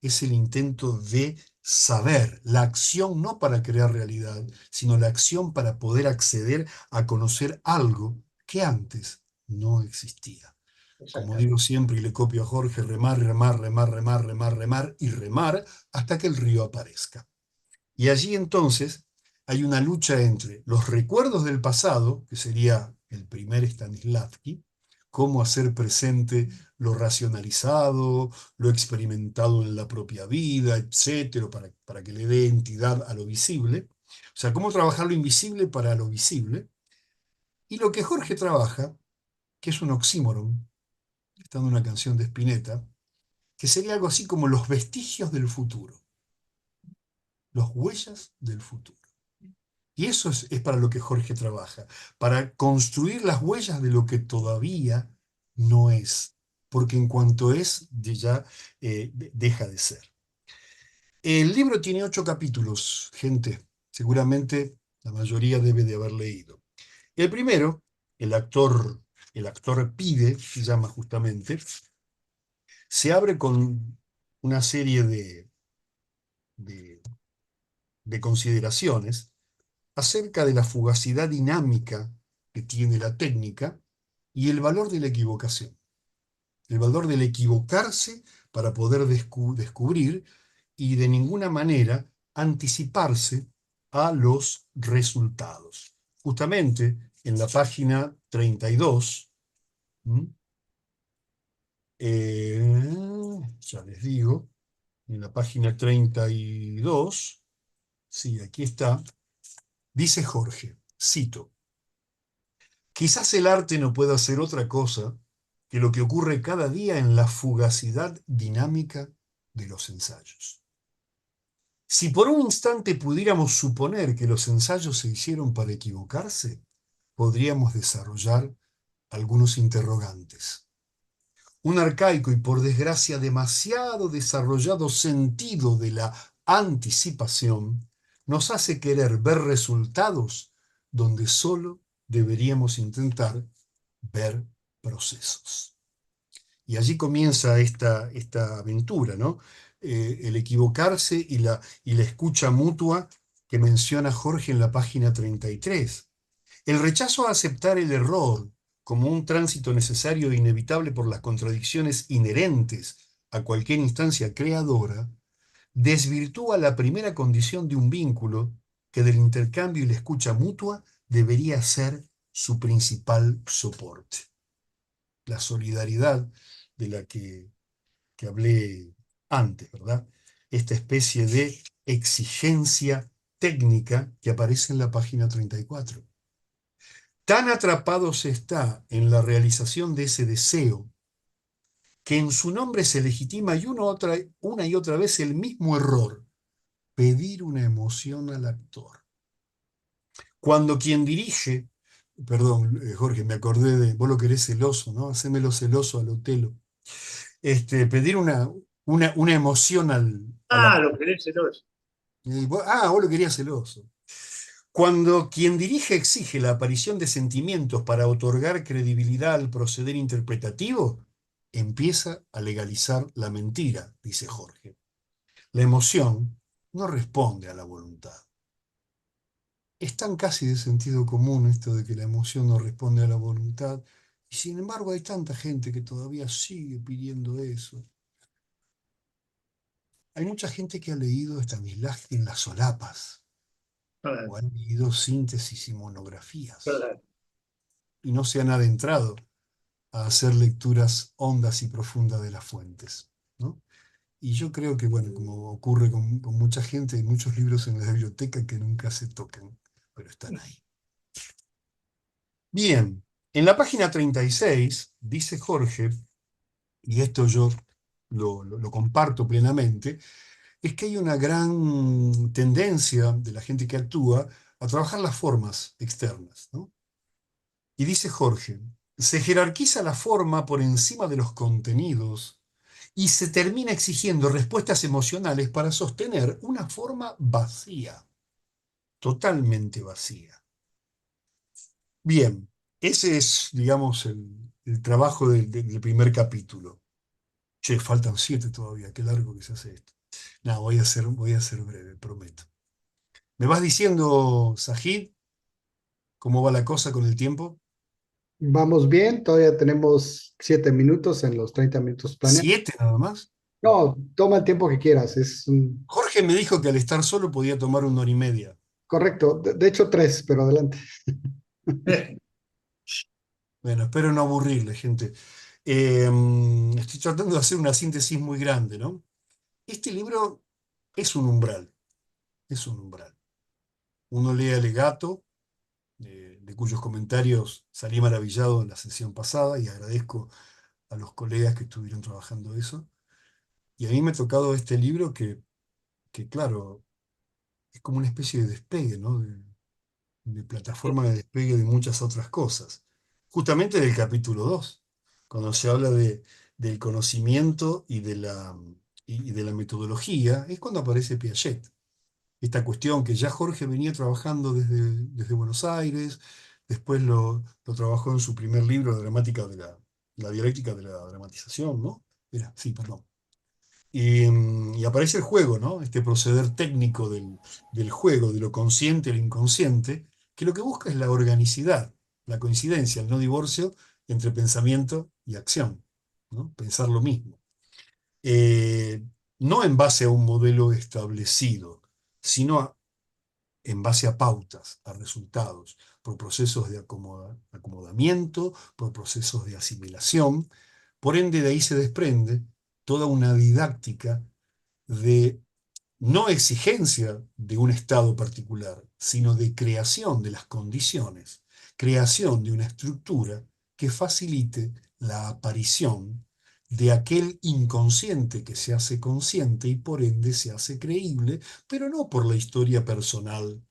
es el intento de saber, la acción no para crear realidad, sino la acción para poder acceder a conocer algo que antes no existía. Como exactamente. digo siempre y le copio a Jorge, remar, remar, remar, remar, remar, remar y remar hasta que el río aparezca. Y allí entonces hay una lucha entre los recuerdos del pasado, que sería el primer Stanislavski, cómo hacer presente lo racionalizado, lo experimentado en la propia vida, etcétera, para que le dé entidad a lo visible, O sea, cómo trabajar lo invisible para lo visible. Y lo que Jorge trabaja, que es un oxímoron, está en una canción de Spinetta, que sería algo así como los vestigios del futuro, los huellas del futuro. Y eso es para lo que Jorge trabaja, para construir las huellas de lo que todavía no es, porque en cuanto es, ya deja de ser. El libro tiene 8 capítulos, gente, seguramente la mayoría debe de haber leído. El primero, el actor, el actor pide, se llama justamente, se abre con una serie de, de consideraciones acerca de la fugacidad dinámica que tiene la técnica y el valor de la equivocación, el valor del equivocarse para poder descubrir y de ninguna manera anticiparse a los resultados. Justamente en la página 32, ya les digo, en la página 32, sí, aquí está, dice Jorge, cito, quizás el arte no pueda hacer otra cosa que lo que ocurre cada día en la fugacidad dinámica de los ensayos. Si por un instante pudiéramos suponer que los ensayos se hicieron para equivocarse, podríamos desarrollar algunos interrogantes. Un arcaico y por desgracia demasiado desarrollado sentido de la anticipación nos hace querer ver resultados donde solo deberíamos intentar ver procesos. Y allí comienza esta aventura, ¿no? El equivocarse y la escucha mutua que menciona Jorge en la página 33. El rechazo a aceptar el error como un tránsito necesario e inevitable por las contradicciones inherentes a cualquier instancia creadora desvirtúa la primera condición de un vínculo que del intercambio y la escucha mutua debería ser su principal soporte. La solidaridad de la que hablé antes, ¿verdad? Esta especie de exigencia técnica que aparece en la página 34. Tan atrapado se está en la realización de ese deseo que en su nombre se legitima una y otra vez el mismo error, pedir una emoción al actor. Cuando quien dirige, perdón, Jorge, me acordé de, vos lo querés celoso, ¿no? Hacémelo celoso al Otelo. Pedir una emoción al Ah, actor. lo querés celoso. Vos lo querías celoso. Cuando quien dirige exige la aparición de sentimientos para otorgar credibilidad al proceder interpretativo, empieza a legalizar la mentira, dice Jorge. La emoción no responde a la voluntad. Es tan casi de sentido común esto de que la emoción no responde a la voluntad, y sin embargo hay tanta gente que todavía sigue pidiendo eso. Hay mucha gente que ha leído Stanislavski en las solapas, Ah, o han leído síntesis y monografías, claro. y no se han adentrado a hacer lecturas hondas y profundas de las fuentes, ¿no? Y yo creo que, bueno, como ocurre con mucha gente, hay muchos libros en la biblioteca que nunca se tocan, pero están ahí. Bien, en la página 36 dice Jorge, y esto yo lo comparto plenamente, es que hay una gran tendencia de la gente que actúa a trabajar las formas externas, ¿no? Y dice Jorge, se jerarquiza la forma por encima de los contenidos y se termina exigiendo respuestas emocionales para sostener una forma vacía, totalmente vacía. Bien, ese es, digamos, el trabajo del primer capítulo. Che, faltan 7 todavía, qué largo que se hace esto. No, voy a ser breve, prometo. ¿Me vas diciendo, Sajid, cómo va la cosa con el tiempo? Vamos bien, todavía tenemos 7 minutos en los 30 minutos planeados. 7 nada más. No, toma el tiempo que quieras, Jorge me dijo que al estar solo podía tomar 1 hora y media. correcto. De hecho, tres, pero adelante. Bueno, espero no aburrirle, gente. Estoy tratando de hacer una síntesis muy grande, ¿no? Este libro es un umbral, es un umbral. Uno lee Alegato, de cuyos comentarios salí maravillado en la sesión pasada y agradezco a los colegas que estuvieron trabajando eso. Y a mí me ha tocado este libro que claro, es como una especie de despegue, ¿no? De plataforma de despegue de muchas otras cosas. Justamente del capítulo 2 cuando se habla del conocimiento y de la metodología, es cuando aparece Piaget. Esta cuestión que ya Jorge venía trabajando desde Buenos Aires, después lo trabajó en su primer libro, la dialéctica de la dramatización, ¿no? Sí, perdón. Y aparece el juego, ¿no? Este proceder técnico del juego, de lo consciente y lo inconsciente, que lo que busca es la organicidad, la coincidencia, el no divorcio entre pensamiento y acción, ¿no? Pensar lo mismo. Eh, no en base a un modelo establecido, sino en base a pautas, a resultados, por procesos de acomodamiento, por procesos de asimilación. Por ende, de ahí se desprende toda una didáctica de no exigencia de un estado particular, sino de creación de las condiciones, creación de una estructura que facilite la aparición de aquel inconsciente que se hace consciente y por ende se hace creíble, pero no por la historia personal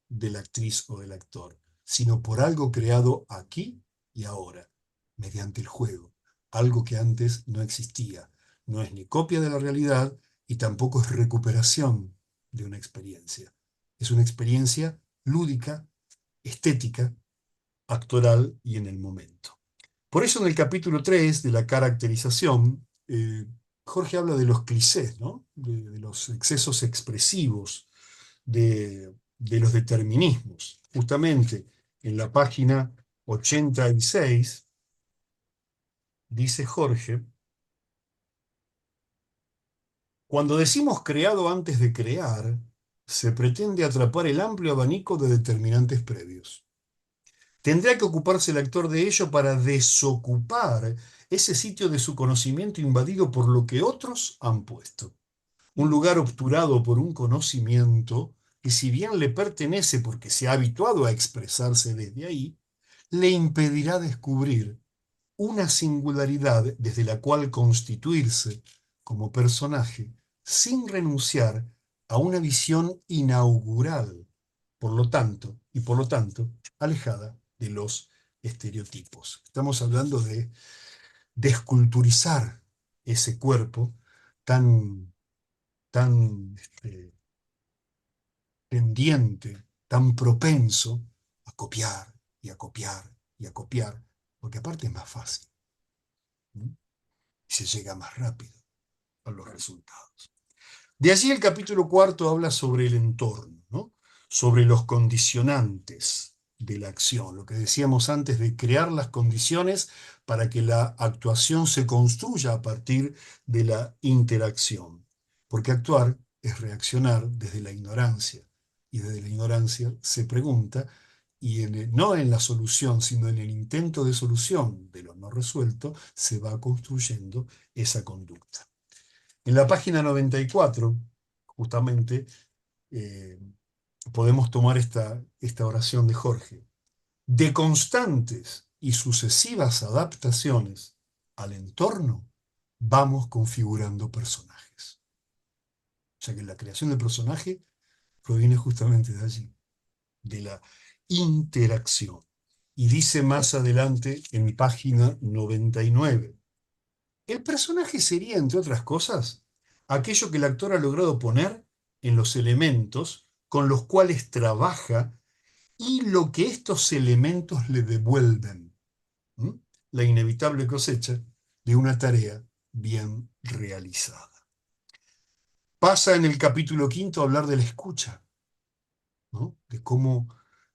de la actriz o del actor, sino por algo creado aquí y ahora, mediante el juego, algo que antes no existía. No es ni copia de la realidad y tampoco es recuperación de una experiencia. Es una experiencia lúdica, estética, actoral y en el momento. Por eso en el capítulo 3 de la caracterización, Jorge habla de los clichés, ¿no? De los excesos expresivos, de los determinismos. Justamente en la página 86 dice Jorge, cuando decimos creado antes de crear, se pretende atrapar el amplio abanico de determinantes previos. Tendrá que ocuparse el actor de ello para desocupar ese sitio de su conocimiento invadido por lo que otros han puesto. Un lugar obturado por un conocimiento que, si bien le pertenece porque se ha habituado a expresarse desde ahí, le impedirá descubrir una singularidad desde la cual constituirse como personaje sin renunciar a una visión inaugural, por lo tanto, alejada de los estereotipos. Estamos hablando de desculturizar ese cuerpo tan pendiente, tan propenso a copiar y a copiar y a copiar, porque aparte es más fácil, ¿no? Y se llega más rápido a los resultados. De allí el capítulo 4 habla sobre el entorno, ¿no? Sobre los condicionantes de la acción, lo que decíamos antes de crear las condiciones para que la actuación se construya a partir de la interacción. Porque actuar es reaccionar desde la ignorancia, y desde la ignorancia se pregunta, y no en la solución, sino en el intento de solución de lo no resuelto, se va construyendo esa conducta. En la página 94, justamente, eh, podemos tomar esta oración de Jorge. De constantes y sucesivas adaptaciones al entorno, vamos configurando personajes. O sea que la creación del personaje proviene justamente de allí, de la interacción. Y dice más adelante en página 99, el personaje sería, entre otras cosas, aquello que el actor ha logrado poner en los elementos con los cuales trabaja y lo que estos elementos le devuelven. ¿Mm? La inevitable cosecha de una tarea bien realizada. Pasa en el capítulo 5 a hablar de la escucha, ¿no? De cómo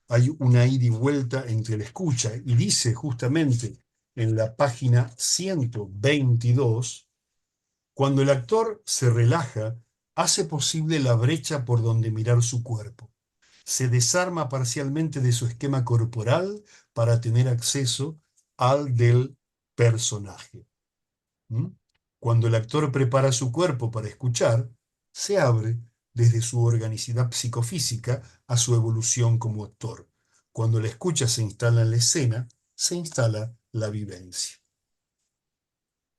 hay una ida y vuelta entre la escucha, y dice justamente en la página 122, cuando el actor se relaja, hace posible la brecha por donde mirar su cuerpo. Se desarma parcialmente de su esquema corporal para tener acceso al del personaje. ¿Mm? Cuando el actor prepara su cuerpo para escuchar, se abre desde su organicidad psicofísica a su evolución como actor. Cuando la escucha se instala en la escena, se instala la vivencia.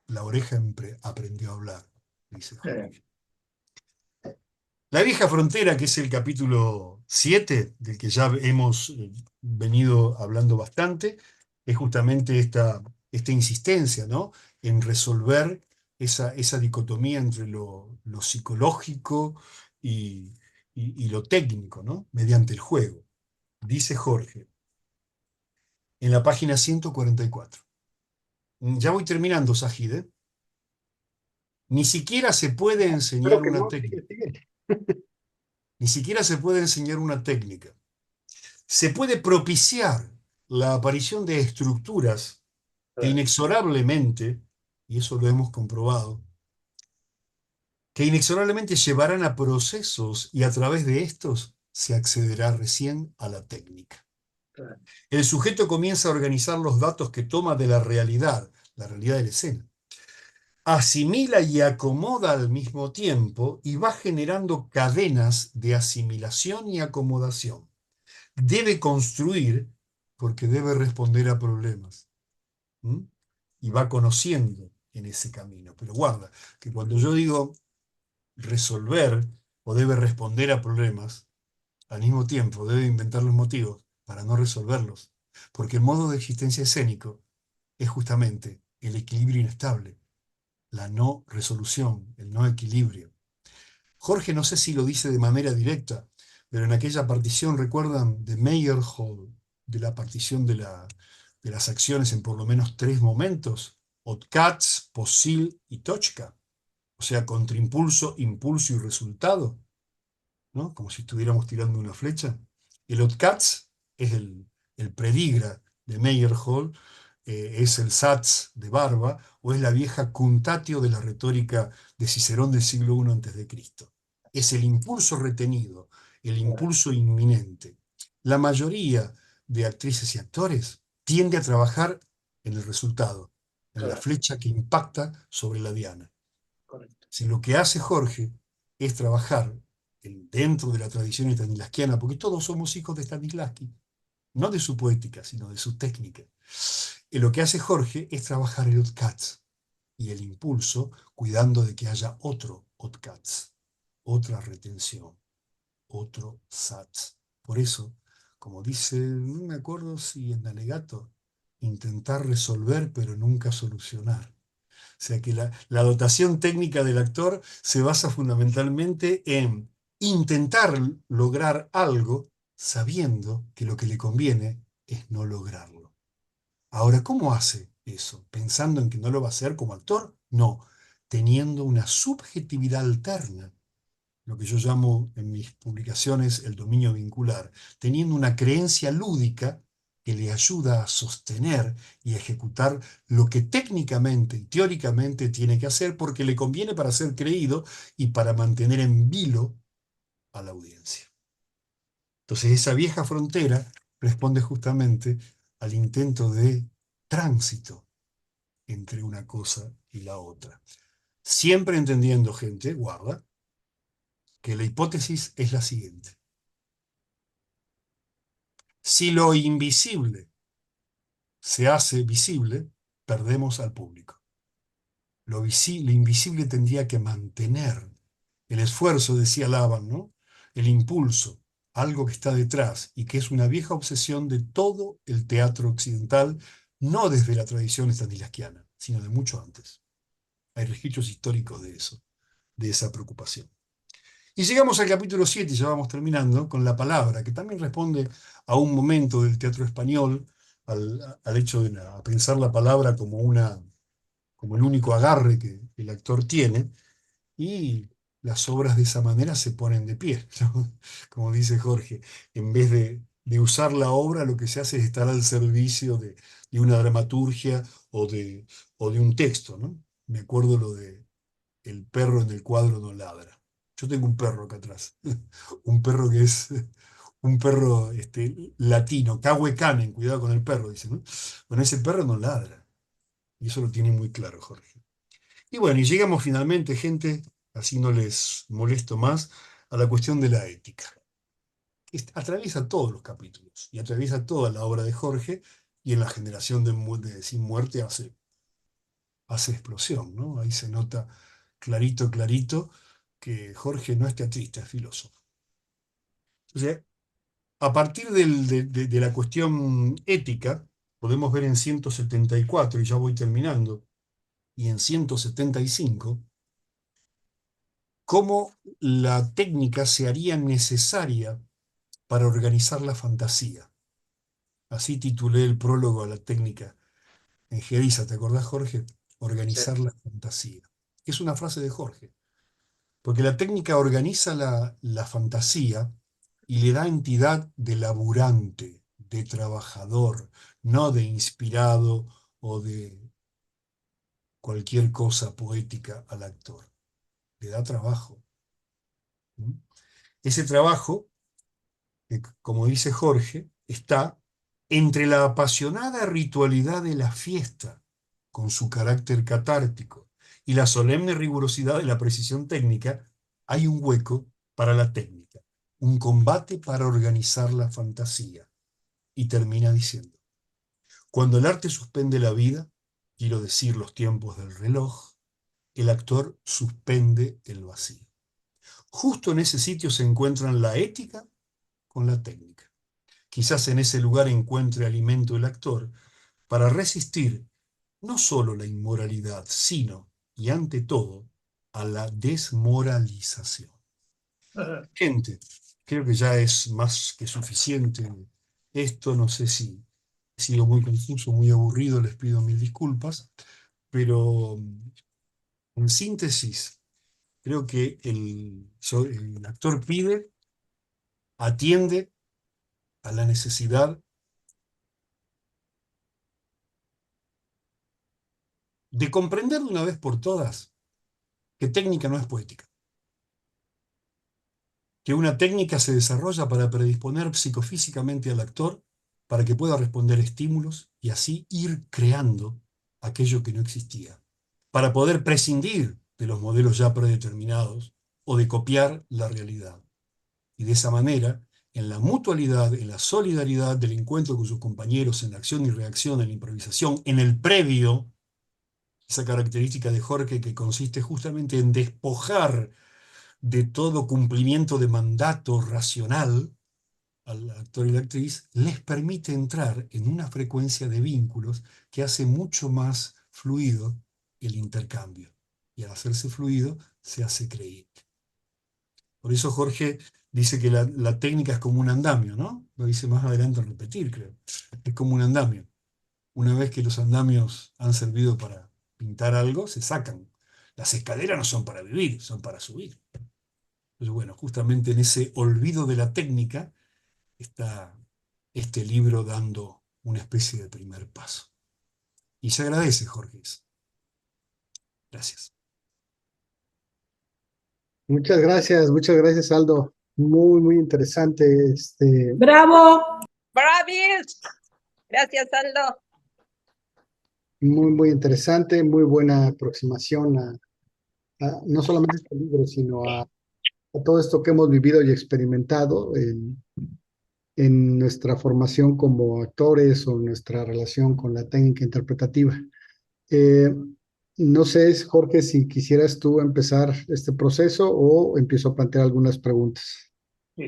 La oreja aprendió a hablar, dice Jorge. La vieja frontera, que es el capítulo 7, del que ya hemos venido hablando bastante, es justamente esta insistencia, ¿no?, en resolver esa dicotomía entre lo psicológico y, y lo técnico, ¿no?, mediante el juego. Dice Jorge, en la página 144. Ya voy terminando, Sajid, ¿eh? Ni siquiera se puede Espero enseñar que una no, técnica. sigue. Ni siquiera se puede enseñar una técnica. Se puede propiciar la aparición de estructuras que inexorablemente, y eso lo hemos comprobado, que inexorablemente llevarán a procesos y a través de estos se accederá recién a la técnica. El sujeto comienza a organizar los datos que toma de la realidad de la escena. Asimila y acomoda al mismo tiempo y va generando cadenas de asimilación y acomodación. Debe construir porque debe responder a problemas. ¿Mm? Y va conociendo en ese camino. Pero guarda, que cuando yo digo resolver o debe responder a problemas, al mismo tiempo debe inventar los motivos para no resolverlos. Porque el modo de existencia escénico es justamente el equilibrio inestable, la no resolución, el no equilibrio. Jorge no sé si lo dice de manera directa, pero en aquella partición, ¿recuerdan de Meyerhold, de la partición de las acciones en por lo menos tres momentos? Otkatz, Posil y Tochka. O sea, contraimpulso, impulso y resultado, ¿no? Como si estuviéramos tirando una flecha. El Otkatz es el predigra de Meyerhold, es el Satz de Barba, o es la vieja Cuntatio de la retórica de Cicerón del siglo I a.C. Es el impulso retenido, el impulso inminente. La mayoría de actrices y actores tiende a trabajar en el resultado, en la flecha que impacta sobre la diana. Si lo que hace Jorge es trabajar dentro de la tradición stanislavskiana, porque todos somos hijos de Stanislavski, no de su poética, sino de su técnica. Y lo que hace Jorge es trabajar el Otkatz y el impulso, cuidando de que haya otro Otkatz, otra retención, otro Satz. Por eso, como dice, no me acuerdo si en Alegato, intentar resolver pero nunca solucionar. O sea que la dotación técnica del actor se basa fundamentalmente en intentar lograr algo sabiendo que lo que le conviene es no lograrlo. Ahora, ¿cómo hace eso? ¿Pensando en que no lo va a hacer como actor? No, teniendo una subjetividad alterna, lo que yo llamo en mis publicaciones el dominio vincular, teniendo una creencia lúdica que le ayuda a sostener y a ejecutar lo que técnicamente y teóricamente tiene que hacer porque le conviene para ser creído y para mantener en vilo a la audiencia. Entonces esa vieja frontera responde justamente al intento de tránsito entre una cosa y la otra. Siempre entendiendo, gente, guarda, que la hipótesis es la siguiente. Si lo invisible se hace visible, perdemos al público. Lo invisible tendría que mantener el esfuerzo, decía Laban, ¿no? El impulso, algo que está detrás y que es una vieja obsesión de todo el teatro occidental, no desde la tradición stanislavskiana, sino de mucho antes. Hay registros históricos de eso, de esa preocupación. Y llegamos al capítulo 7, y ya vamos terminando, con la palabra, que también responde a un momento del teatro español, al hecho de a pensar la palabra como, como el único agarre que el actor tiene, y las obras de esa manera se ponen de pie, ¿no? Como dice Jorge, en vez de usar la obra, lo que se hace es estar al servicio de una dramaturgia o de un texto, ¿no? Me acuerdo lo de el perro en el cuadro no ladra. Yo tengo un perro acá atrás, un perro que es un perro latino, Cahue Canen, cuidado con el perro, dice, ¿no? Bueno, ese perro no ladra, y eso lo tiene muy claro Jorge. Y bueno, y llegamos finalmente, gente, así no les molesto más, a la cuestión de la ética, que atraviesa todos los capítulos y atraviesa toda la obra de Jorge, y en la generación de Sin Muerte hace explosión, ¿no? Ahí se nota clarito, clarito, que Jorge no es teatrista, es filósofo. Entonces, a partir de la cuestión ética, podemos ver en 174, y ya voy terminando, y en 175, cómo la técnica se haría necesaria para organizar la fantasía. Así titulé el prólogo a la técnica en Geriza, ¿te acordás, Jorge? Sí. Organizar la fantasía. Es una frase de Jorge, porque la técnica organiza la fantasía y le da entidad de laburante, de trabajador, no de inspirado o de cualquier cosa poética al actor. Le da trabajo. ¿Mm? Ese trabajo, que, como dice Jorge, está entre la apasionada ritualidad de la fiesta, con su carácter catártico, y la solemne rigurosidad de la precisión técnica. Hay un hueco para la técnica, un combate para organizar la fantasía. Y termina diciendo: cuando el arte suspende la vida, quiero decir los tiempos del reloj, el actor suspende el vacío. Justo en ese sitio se encuentran la ética con la técnica. Quizás en ese lugar encuentre alimento el actor para resistir no solo la inmoralidad, sino, y ante todo, a la desmoralización. Gente, creo que ya es más que suficiente esto. No sé si he sido muy confuso, muy aburrido, les pido mil disculpas, pero en síntesis, creo que el actor pide, atiende a la necesidad de comprender de una vez por todas que técnica no es poética, que una técnica se desarrolla para predisponer psicofísicamente al actor para que pueda responder estímulos y así ir creando aquello que no existía, para poder prescindir de los modelos ya predeterminados o de copiar la realidad. Y de esa manera, en la mutualidad, en la solidaridad del encuentro con sus compañeros, en la acción y reacción, en la improvisación, en el previo, esa característica de Jorge que consiste justamente en despojar de todo cumplimiento de mandato racional al actor y la actriz, les permite entrar en una frecuencia de vínculos que hace mucho más fluido el intercambio. Y al hacerse fluido, se hace creíble. Por eso Jorge dice que la técnica es como un andamio, ¿no? Lo dice más adelante en repetir, creo. Es como un andamio. Una vez que los andamios han servido para pintar algo, se sacan. Las escaleras no son para vivir, son para subir. Pero bueno, justamente en ese olvido de la técnica está este libro dando una especie de primer paso. Y se agradece, Jorge. Gracias. Muchas gracias, Aldo. Muy, muy interesante. ¡Bravo! ¡Bravis! Gracias, Aldo. Muy, muy interesante, muy buena aproximación no solamente a este libro, sino a todo esto que hemos vivido y experimentado en nuestra formación como actores o nuestra relación con la técnica interpretativa. Eh, no sé, Jorge, si quisieras tú empezar este proceso o empiezo a plantear algunas preguntas.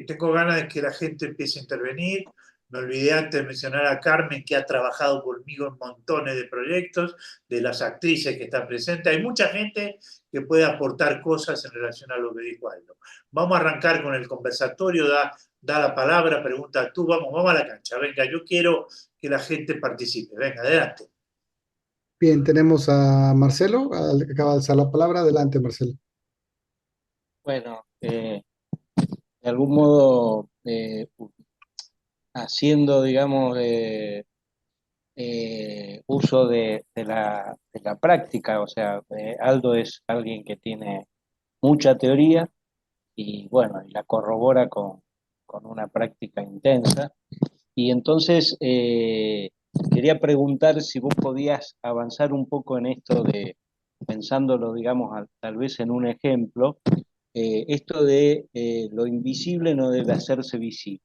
Tengo ganas de que la gente empiece a intervenir. Me olvidé antes de mencionar a Carmen, que ha trabajado conmigo en montones de proyectos, de las actrices que están presentes. Hay mucha gente que puede aportar cosas en relación a lo que dijo Aldo. Vamos a arrancar con el conversatorio, da la palabra, pregunta tú, vamos a la cancha. Venga, yo quiero que la gente participe. Venga, adelante. Bien, tenemos a Marcelo, que acaba de alzar la palabra. Adelante, Marcelo. Bueno, de algún modo haciendo, digamos, uso de la práctica. O sea, Aldo es alguien que tiene mucha teoría y bueno, y la corrobora con una práctica intensa. Y entonces quería preguntar si vos podías avanzar un poco en esto de, pensándolo, digamos, tal vez en un ejemplo, esto de lo invisible no debe hacerse visible,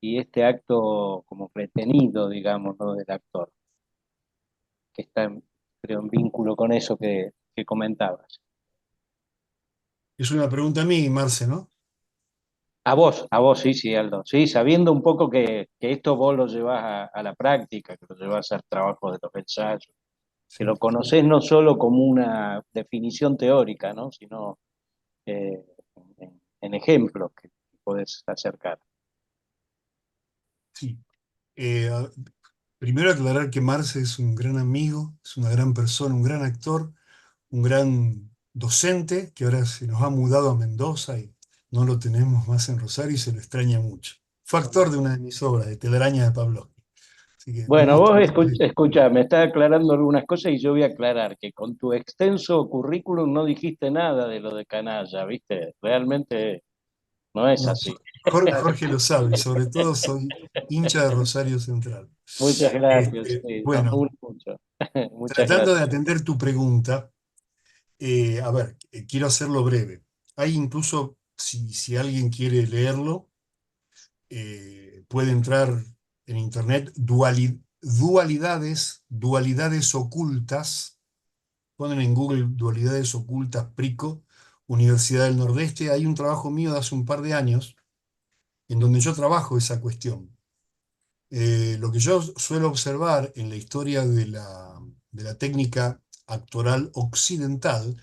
y este acto como retenido, digamos, ¿no? Del actor, que está, creo, en vínculo con eso que comentabas. Es una pregunta a mí, Marce, ¿no? A vos, sí, sí, Aldo. Sí, sabiendo un poco que esto vos lo llevás a la práctica, que lo llevás a hacer trabajo de los ensayos, que Sí. lo conocés no solo como una definición teórica, ¿no? Sino eh, en ejemplos que podés acercar. Sí. Eh, a- Primero aclarar que Marce es un gran amigo, es una gran persona, un gran actor, un gran docente que ahora se nos ha mudado a Mendoza y no lo tenemos más en Rosario y se lo extraña mucho. Fue actor de una de mis obras, de Telaraña de Pablo. Así que un Bueno, gusto. vos escuchá, me estás aclarando algunas cosas y yo voy a aclarar que con tu extenso currículum no dijiste nada de lo de Canalla, ¿viste? Realmente no es No, así. Jorge lo sabe y sobre todo soy hincha de Rosario Central. Muchas gracias, sí, nos Bueno, une mucho. Muchas tratando de gracias. atender tu pregunta, a ver, quiero hacerlo breve. Hay incluso, si alguien quiere leerlo, puede entrar en internet, dualidades ocultas, ponen en Google dualidades ocultas Prico, Universidad del Nordeste. Hay un trabajo mío de hace un par de años en donde yo trabajo esa cuestión. Lo que yo suelo observar en la historia de la técnica actoral occidental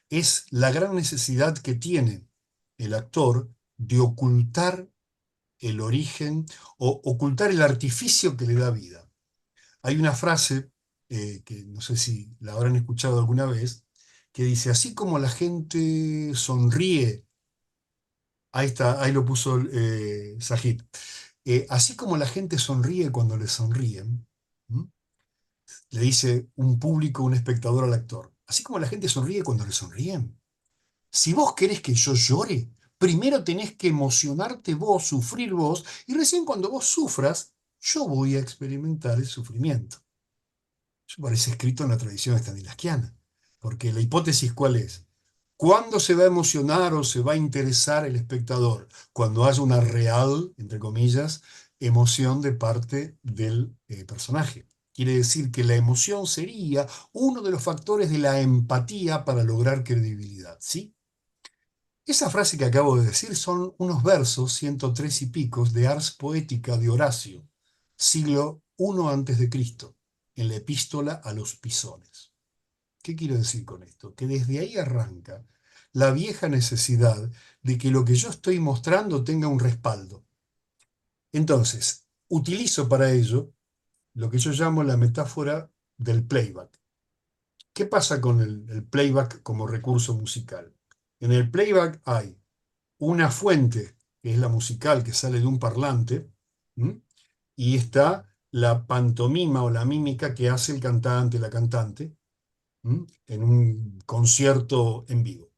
es la gran necesidad que tiene el actor de ocultar el origen o ocultar el artificio que le da vida. Hay una frase que no sé si la habrán escuchado alguna vez, que dice, así como la gente sonríe, ahí está, ahí lo puso Sajid. Así como la gente sonríe cuando le sonríen, ¿m? Le dice un público, un espectador al actor, así como la gente sonríe cuando le sonríen. Si vos querés que yo llore, primero tenés que emocionarte vos, sufrir vos, y recién cuando vos sufras, yo voy a experimentar el sufrimiento. Eso parece escrito en la tradición stanislavskiana, porque la hipótesis ¿cuál es? ¿Cuándo se va a emocionar o se va a interesar el espectador? Cuando haya una real, entre comillas, emoción de parte del personaje. Quiere decir que la emoción sería uno de los factores de la empatía para lograr credibilidad, ¿sí? Esa frase que acabo de decir son unos versos, 103 y picos, de Ars Poética de Horacio, siglo I antes de Cristo, en la epístola a los Pisones. ¿Qué quiero decir con esto? Que desde ahí arranca la vieja necesidad de que lo que yo estoy mostrando tenga un respaldo. Entonces, utilizo para ello lo que yo llamo la metáfora del playback. ¿Qué pasa con el playback como recurso musical? En el playback hay una fuente, que es la musical que sale de un parlante, ¿m? Y está la pantomima o la mímica que hace el cantante, la cantante, ¿m? En un concierto en vivo.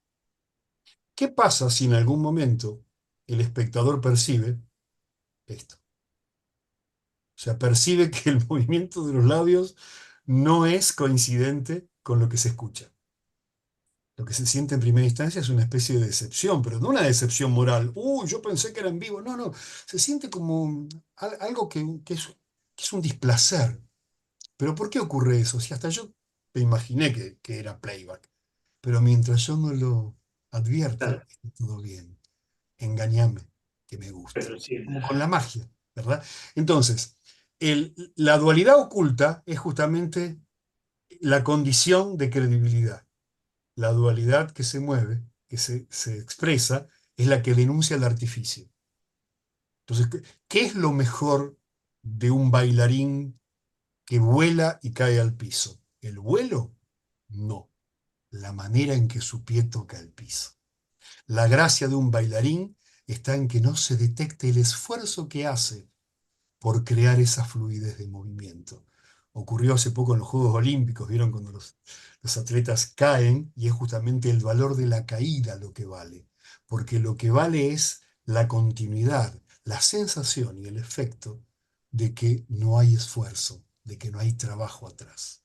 ¿Qué pasa si en algún momento el espectador percibe esto? O sea, percibe que el movimiento de los labios no es coincidente con lo que se escucha. Lo que se siente en primera instancia es una especie de decepción, pero no una decepción moral. Uy, yo pensé que era en vivo. No, no. Se siente como algo que es un displacer. Pero ¿por qué ocurre eso? Si hasta yo me imaginé que era playback. Pero mientras yo no lo advierta, Claro, está todo bien. Engañame, que me gusta. pero sí, Como con la magia, ¿verdad? Entonces, la dualidad oculta es justamente la condición de credibilidad. La dualidad que se mueve, que se expresa, es la que denuncia el artificio. Entonces, ¿qué es lo mejor de un bailarín que vuela y cae al piso? ¿El vuelo? No, la manera en que su pie toca el piso. La gracia de un bailarín está en que no se detecte el esfuerzo que hace por crear esa fluidez de movimiento. Ocurrió hace poco en los Juegos Olímpicos, vieron cuando los atletas caen y es justamente el valor de la caída lo que vale, porque lo que vale es la continuidad, la sensación y el efecto de que no hay esfuerzo, de que no hay trabajo atrás.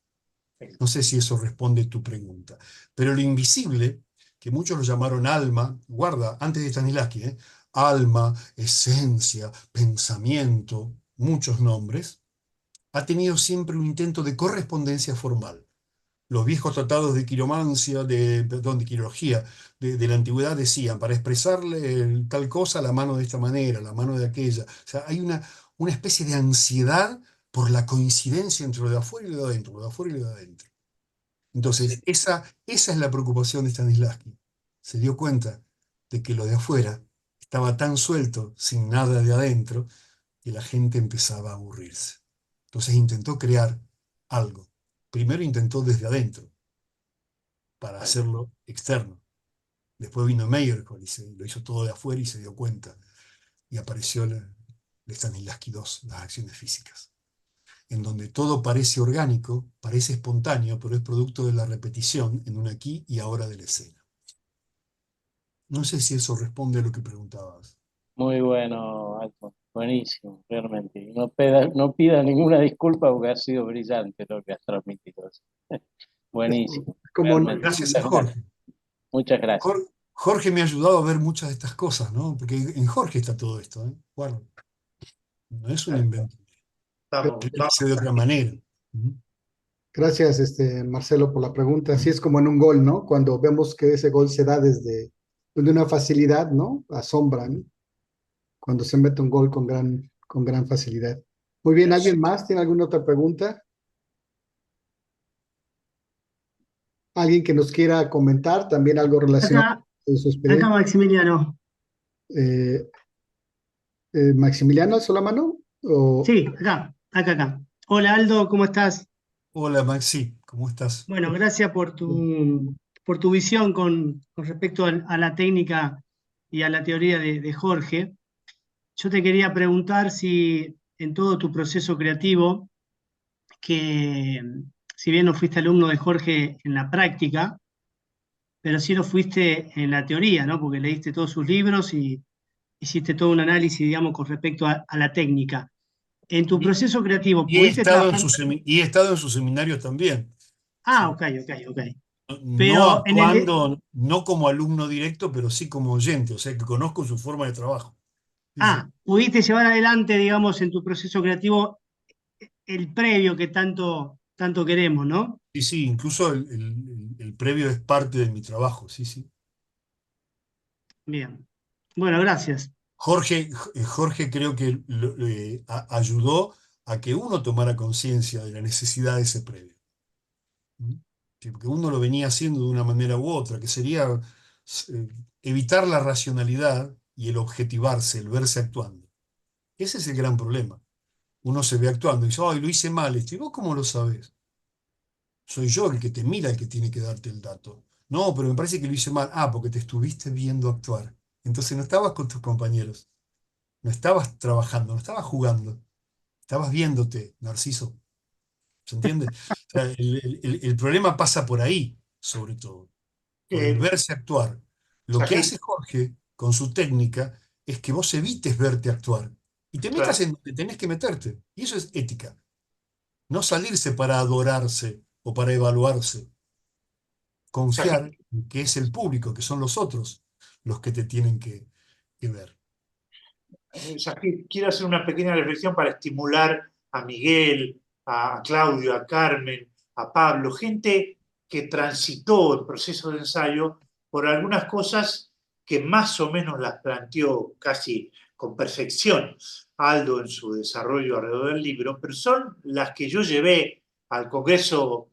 No sé si eso responde tu pregunta, pero lo invisible que muchos lo llamaron alma, guarda, antes de Stanislavski, alma, esencia, pensamiento, muchos nombres, ha tenido siempre un intento de correspondencia formal. Los viejos tratados de quiromancia, perdón, de quirología de la antigüedad decían, para expresarle tal cosa, la mano de esta manera, la mano de aquella. O sea, hay una especie de ansiedad por la coincidencia entre lo de afuera y lo de adentro, lo de afuera y lo de adentro. Entonces, esa es la preocupación de Stanislavski. Se dio cuenta de que lo de afuera estaba tan suelto, sin nada de adentro, que la gente empezaba a aburrirse. Entonces intentó crear algo. Primero intentó desde adentro, para hacerlo externo. Después vino Meyerhold y lo hizo todo de afuera y se dio cuenta. Y apareció el Stanislavski II, las acciones físicas, en donde todo parece orgánico, parece espontáneo, pero es producto de la repetición en un aquí y ahora de la escena. No sé si eso responde a lo que preguntabas. Muy bueno, Alto. Buenísimo, realmente. Y no pida ninguna disculpa porque ha sido brillante lo que has transmitido. Buenísimo. Como Realmente. Gracias a Jorge. Muchas gracias. Jorge me ha ayudado a ver muchas de estas cosas, ¿no? Porque en Jorge está todo esto, ¿eh? Bueno, no es un invento. Vamos, Lo hice de otra manera. Gracias, Marcelo, por la pregunta. Así es como en un gol, ¿no? Cuando vemos que ese gol se da desde una facilidad, ¿no? Asombra, ¿no? Cuando se mete un gol con gran facilidad. Muy bien, ¿alguien más tiene alguna otra pregunta? ¿Alguien que nos quiera comentar también algo relacionado con su Acá experiencia? Maximiliano. Eh, ¿Maximiliano Solamano? ¿O... Sí, acá. Hola Aldo, ¿cómo estás? Hola Maxi, ¿cómo estás? Bueno, gracias por tu visión con respecto a la técnica y a la teoría de Jorge. Yo te quería preguntar si en todo tu proceso creativo, que si bien no fuiste alumno de Jorge en la práctica, pero sí lo fuiste en la teoría, ¿no? Porque leíste todos sus libros y hiciste todo un análisis, digamos, con respecto a la técnica. En tu proceso creativo, Y he ¿pudiste estado en trabajar? y he estado en sus seminarios también. Ah, Sí. ok. No Pero en el, actuando, no como alumno directo, pero sí como oyente, o sea que conozco su forma de trabajo. Sí, sí. pudiste llevar adelante, digamos, en tu proceso creativo el previo que tanto queremos, ¿no? Sí, sí, incluso el previo es parte de mi trabajo, sí, sí. Bien. Bueno, gracias. Jorge creo que ayudó a que uno tomara conciencia de la necesidad de ese previo. ¿Mm? Sí, porque uno lo venía haciendo de una manera u otra, que sería eh, evitar la racionalidad y el objetivarse, el verse actuando. Ese es el gran problema. Uno se ve actuando y dice, ay, lo hice mal esto. ¿Y vos cómo lo sabés? Soy yo el que te mira, el que tiene que darte el dato. No, pero me parece que lo hice mal. Ah, porque te estuviste viendo actuar. Entonces no estabas con tus compañeros, no estabas trabajando, no estabas jugando, estabas viéndote, Narciso. ¿Se entiende? O sea, el problema pasa por ahí, sobre todo, por el eh, verse actuar. Lo que Sajid, hace Jorge con su técnica es que vos evites verte actuar y te metas claro, en donde tenés que meterte. Y eso es ética. No salirse para adorarse o para evaluarse. Confiar Sajid, en que es el público, que son los otros, los que te tienen que ver. Sajid, quiero hacer una pequeña reflexión para estimular a Miguel, a Claudio, a Carmen, a Pablo, gente que transitó el proceso de ensayo por algunas cosas que más o menos las planteó casi con perfección Aldo en su desarrollo alrededor del libro, pero son las que yo llevé al Congreso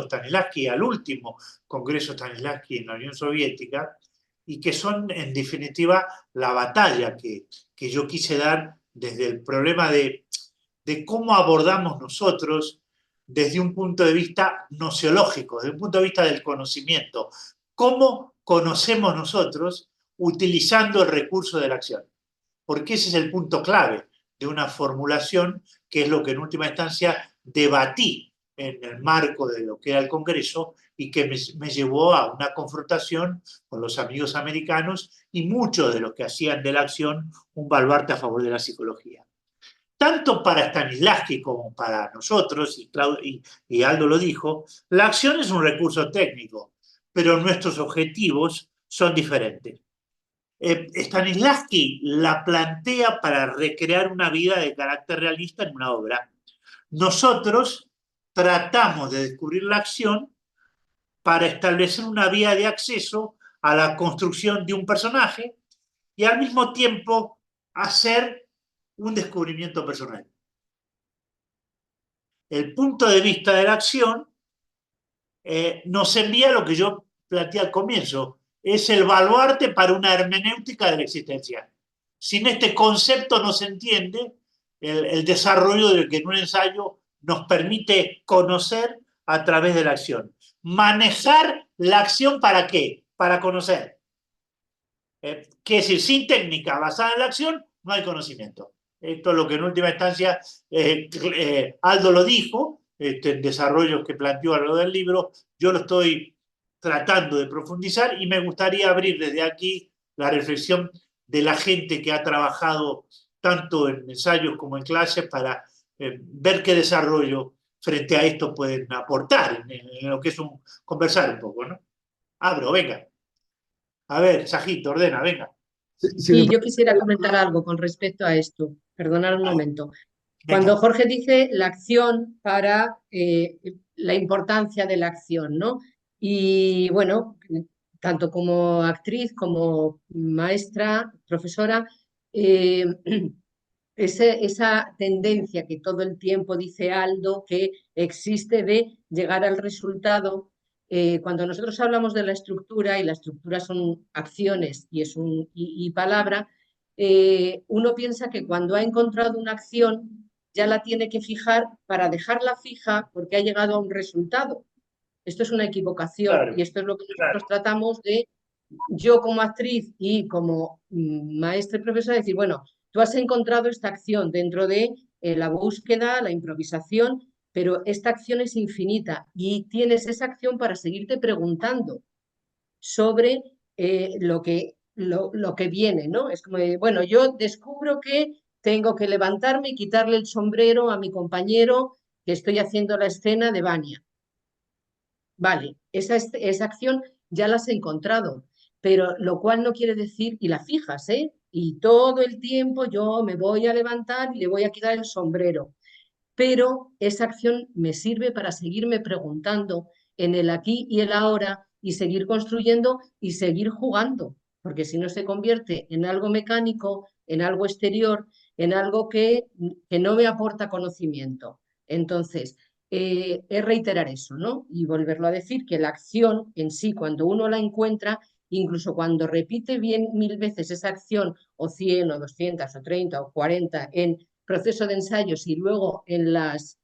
Stanislavski, al último Congreso Stanislavski en la Unión Soviética, y que son en definitiva la batalla que yo quise dar desde el problema de cómo abordamos nosotros desde un punto de vista nociológico, desde un punto de vista del conocimiento. ¿Cómo conocemos nosotros utilizando el recurso de la acción? Porque ese es el punto clave de una formulación que es lo que en última instancia debatí en el marco de lo que era el Congreso y que me llevó a una confrontación con los amigos americanos y muchos de los que hacían de la acción un baluarte a favor de la psicología. Tanto para Stanislavski como para nosotros, y Aldo lo dijo, la acción es un recurso técnico, pero nuestros objetivos son diferentes. Stanislavski la plantea para recrear una vida de carácter realista en una obra. Nosotros tratamos de descubrir la acción para establecer una vía de acceso a la construcción de un personaje y al mismo tiempo hacer un descubrimiento personal. El punto de vista de la acción nos envía lo que yo planteé al comienzo, es el baluarte para una hermenéutica de la existencia. Sin este concepto no se entiende el desarrollo del que en un ensayo nos permite conocer a través de la acción. Manejar la acción ¿para qué? Para conocer. Quiere decir, sin técnica basada en la acción, no hay conocimiento. Esto es lo que en última instancia Aldo lo dijo, en desarrollos que planteó a lo del libro. Yo lo estoy tratando de profundizar y me gustaría abrir desde aquí la reflexión de la gente que ha trabajado tanto en ensayos como en clases para ver qué desarrollo frente a esto pueden aportar en lo que es conversar un poco, ¿no? Abro, venga. A ver, Sajito, ordena, venga. Sí, yo quisiera comentar algo con respecto a esto. Perdonad un momento. Cuando Jorge dice la acción para la importancia de la acción, ¿no? Y bueno, tanto como actriz, como maestra, profesora, esa tendencia que todo el tiempo dice Aldo que existe de llegar al resultado. Cuando nosotros hablamos de la estructura, y la estructura son acciones y palabra, uno piensa que cuando ha encontrado una acción ya la tiene que fijar para dejarla fija porque ha llegado a un resultado. Esto es una equivocación, claro. Y esto es lo que nosotros tratamos de, yo como actriz y como maestra y profesora, decir, bueno, tú has encontrado esta acción dentro de la búsqueda, la improvisación, pero esta acción es infinita y tienes esa acción para seguirte preguntando sobre lo que viene, ¿no? Es como, bueno, yo descubro que tengo que levantarme y quitarle el sombrero a mi compañero que estoy haciendo la escena de Vania. Vale, esa acción ya la has encontrado, pero lo cual no quiere decir, y la fijas, ¿eh? Y todo el tiempo yo me voy a levantar y le voy a quitar el sombrero. Pero esa acción me sirve para seguirme preguntando en el aquí y el ahora y seguir construyendo y seguir jugando, porque si no se convierte en algo mecánico, en algo exterior, en algo que no me aporta conocimiento. Entonces, es reiterar eso, ¿no? Y volverlo a decir, que la acción en sí, cuando uno la encuentra, incluso cuando repite bien 1000 veces esa acción, o 100, o 200, o 30, o 40 en proceso de ensayos y luego en las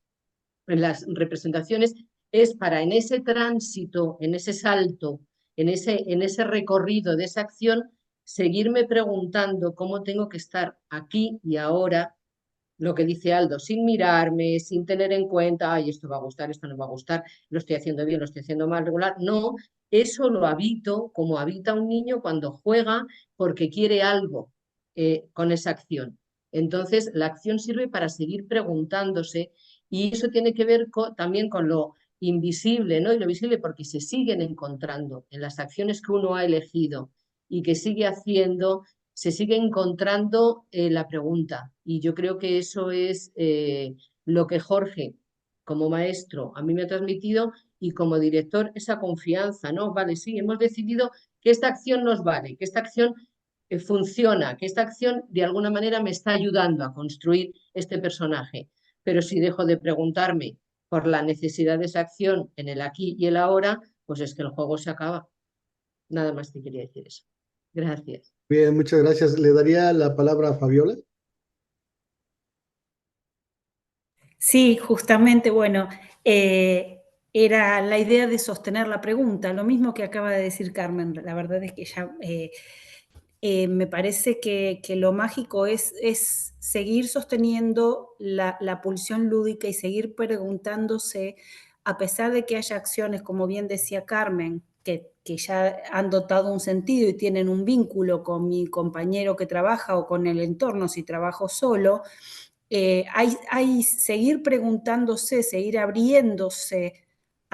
representaciones, es para en ese tránsito, en ese salto, en ese recorrido de esa acción, seguirme preguntando cómo tengo que estar aquí y ahora, lo que dice Aldo, sin mirarme, sin tener en cuenta, ay, esto va a gustar, esto no va a gustar, lo estoy haciendo bien, lo estoy haciendo mal, regular. No, eso lo habito como habita un niño cuando juega porque quiere algo con esa acción. Entonces, la acción sirve para seguir preguntándose y eso tiene que ver también con lo invisible, ¿no? Y lo visible porque se siguen encontrando en las acciones que uno ha elegido y que sigue haciendo, se sigue encontrando la pregunta. Y yo creo que eso es lo que Jorge, como maestro, a mí me ha transmitido y como director esa confianza, ¿no? Vale, sí, hemos decidido que esta acción nos vale, que esta acción funciona, que esta acción de alguna manera me está ayudando a construir este personaje. Pero si dejo de preguntarme por la necesidad de esa acción en el aquí y el ahora, pues es que el juego se acaba. Nada más te quería decir eso. Gracias. Bien, muchas gracias. Le daría la palabra a Fabiola. Sí, justamente, bueno, era la idea de sostener la pregunta, lo mismo que acaba de decir Carmen. La verdad es que ya me parece que lo mágico es seguir sosteniendo la pulsión lúdica y seguir preguntándose, a pesar de que haya acciones, como bien decía Carmen, que ya han dotado un sentido y tienen un vínculo con mi compañero que trabaja o con el entorno si trabajo solo. Hay seguir preguntándose, seguir abriéndose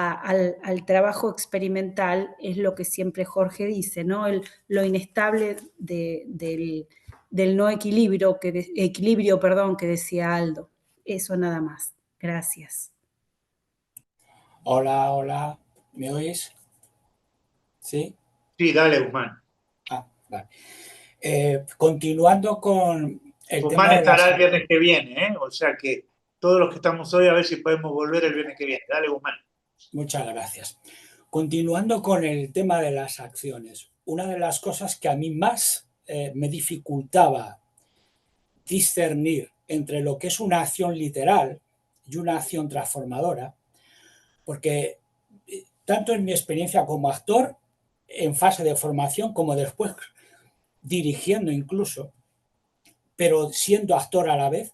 al trabajo experimental es lo que siempre Jorge dice, ¿no? Lo inestable del no equilibrio, perdón, que decía Aldo. Eso nada más. Gracias. Hola, hola, ¿me oís? ¿Sí? Sí, dale, Guzmán. Vale. Continuando con el tema Guzmán de las... estará el viernes que viene, ¿eh? O sea que todos los que estamos hoy a ver si podemos volver el viernes que viene. Dale, Guzmán. Muchas gracias. Continuando con el tema de las acciones, una de las cosas que a mí más me dificultaba discernir entre lo que es una acción literal y una acción transformadora, porque tanto en mi experiencia como actor, en fase de formación, como después dirigiendo incluso, pero siendo actor a la vez,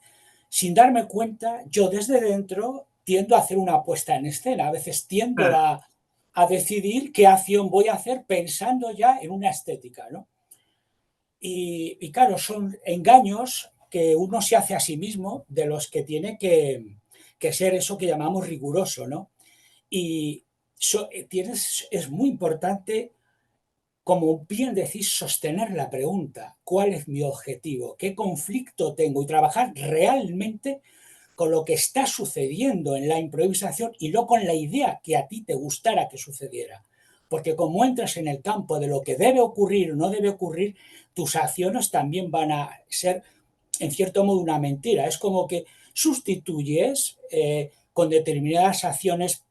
sin darme cuenta, yo desde dentro tiendo a hacer una puesta en escena, a veces tiendo a decidir qué acción voy a hacer pensando ya en una estética, ¿no? Y claro, son engaños que uno se hace a sí mismo, de los que tiene que ser eso que llamamos riguroso, ¿no? Y es muy importante, como bien decís, sostener la pregunta, ¿cuál es mi objetivo? ¿Qué conflicto tengo? Y trabajar realmente con lo que está sucediendo en la improvisación y no con la idea que a ti te gustara que sucediera. Porque como entras en el campo de lo que debe ocurrir o no debe ocurrir, tus acciones también van a ser, en cierto modo, una mentira. Es como que sustituyes con determinadas acciones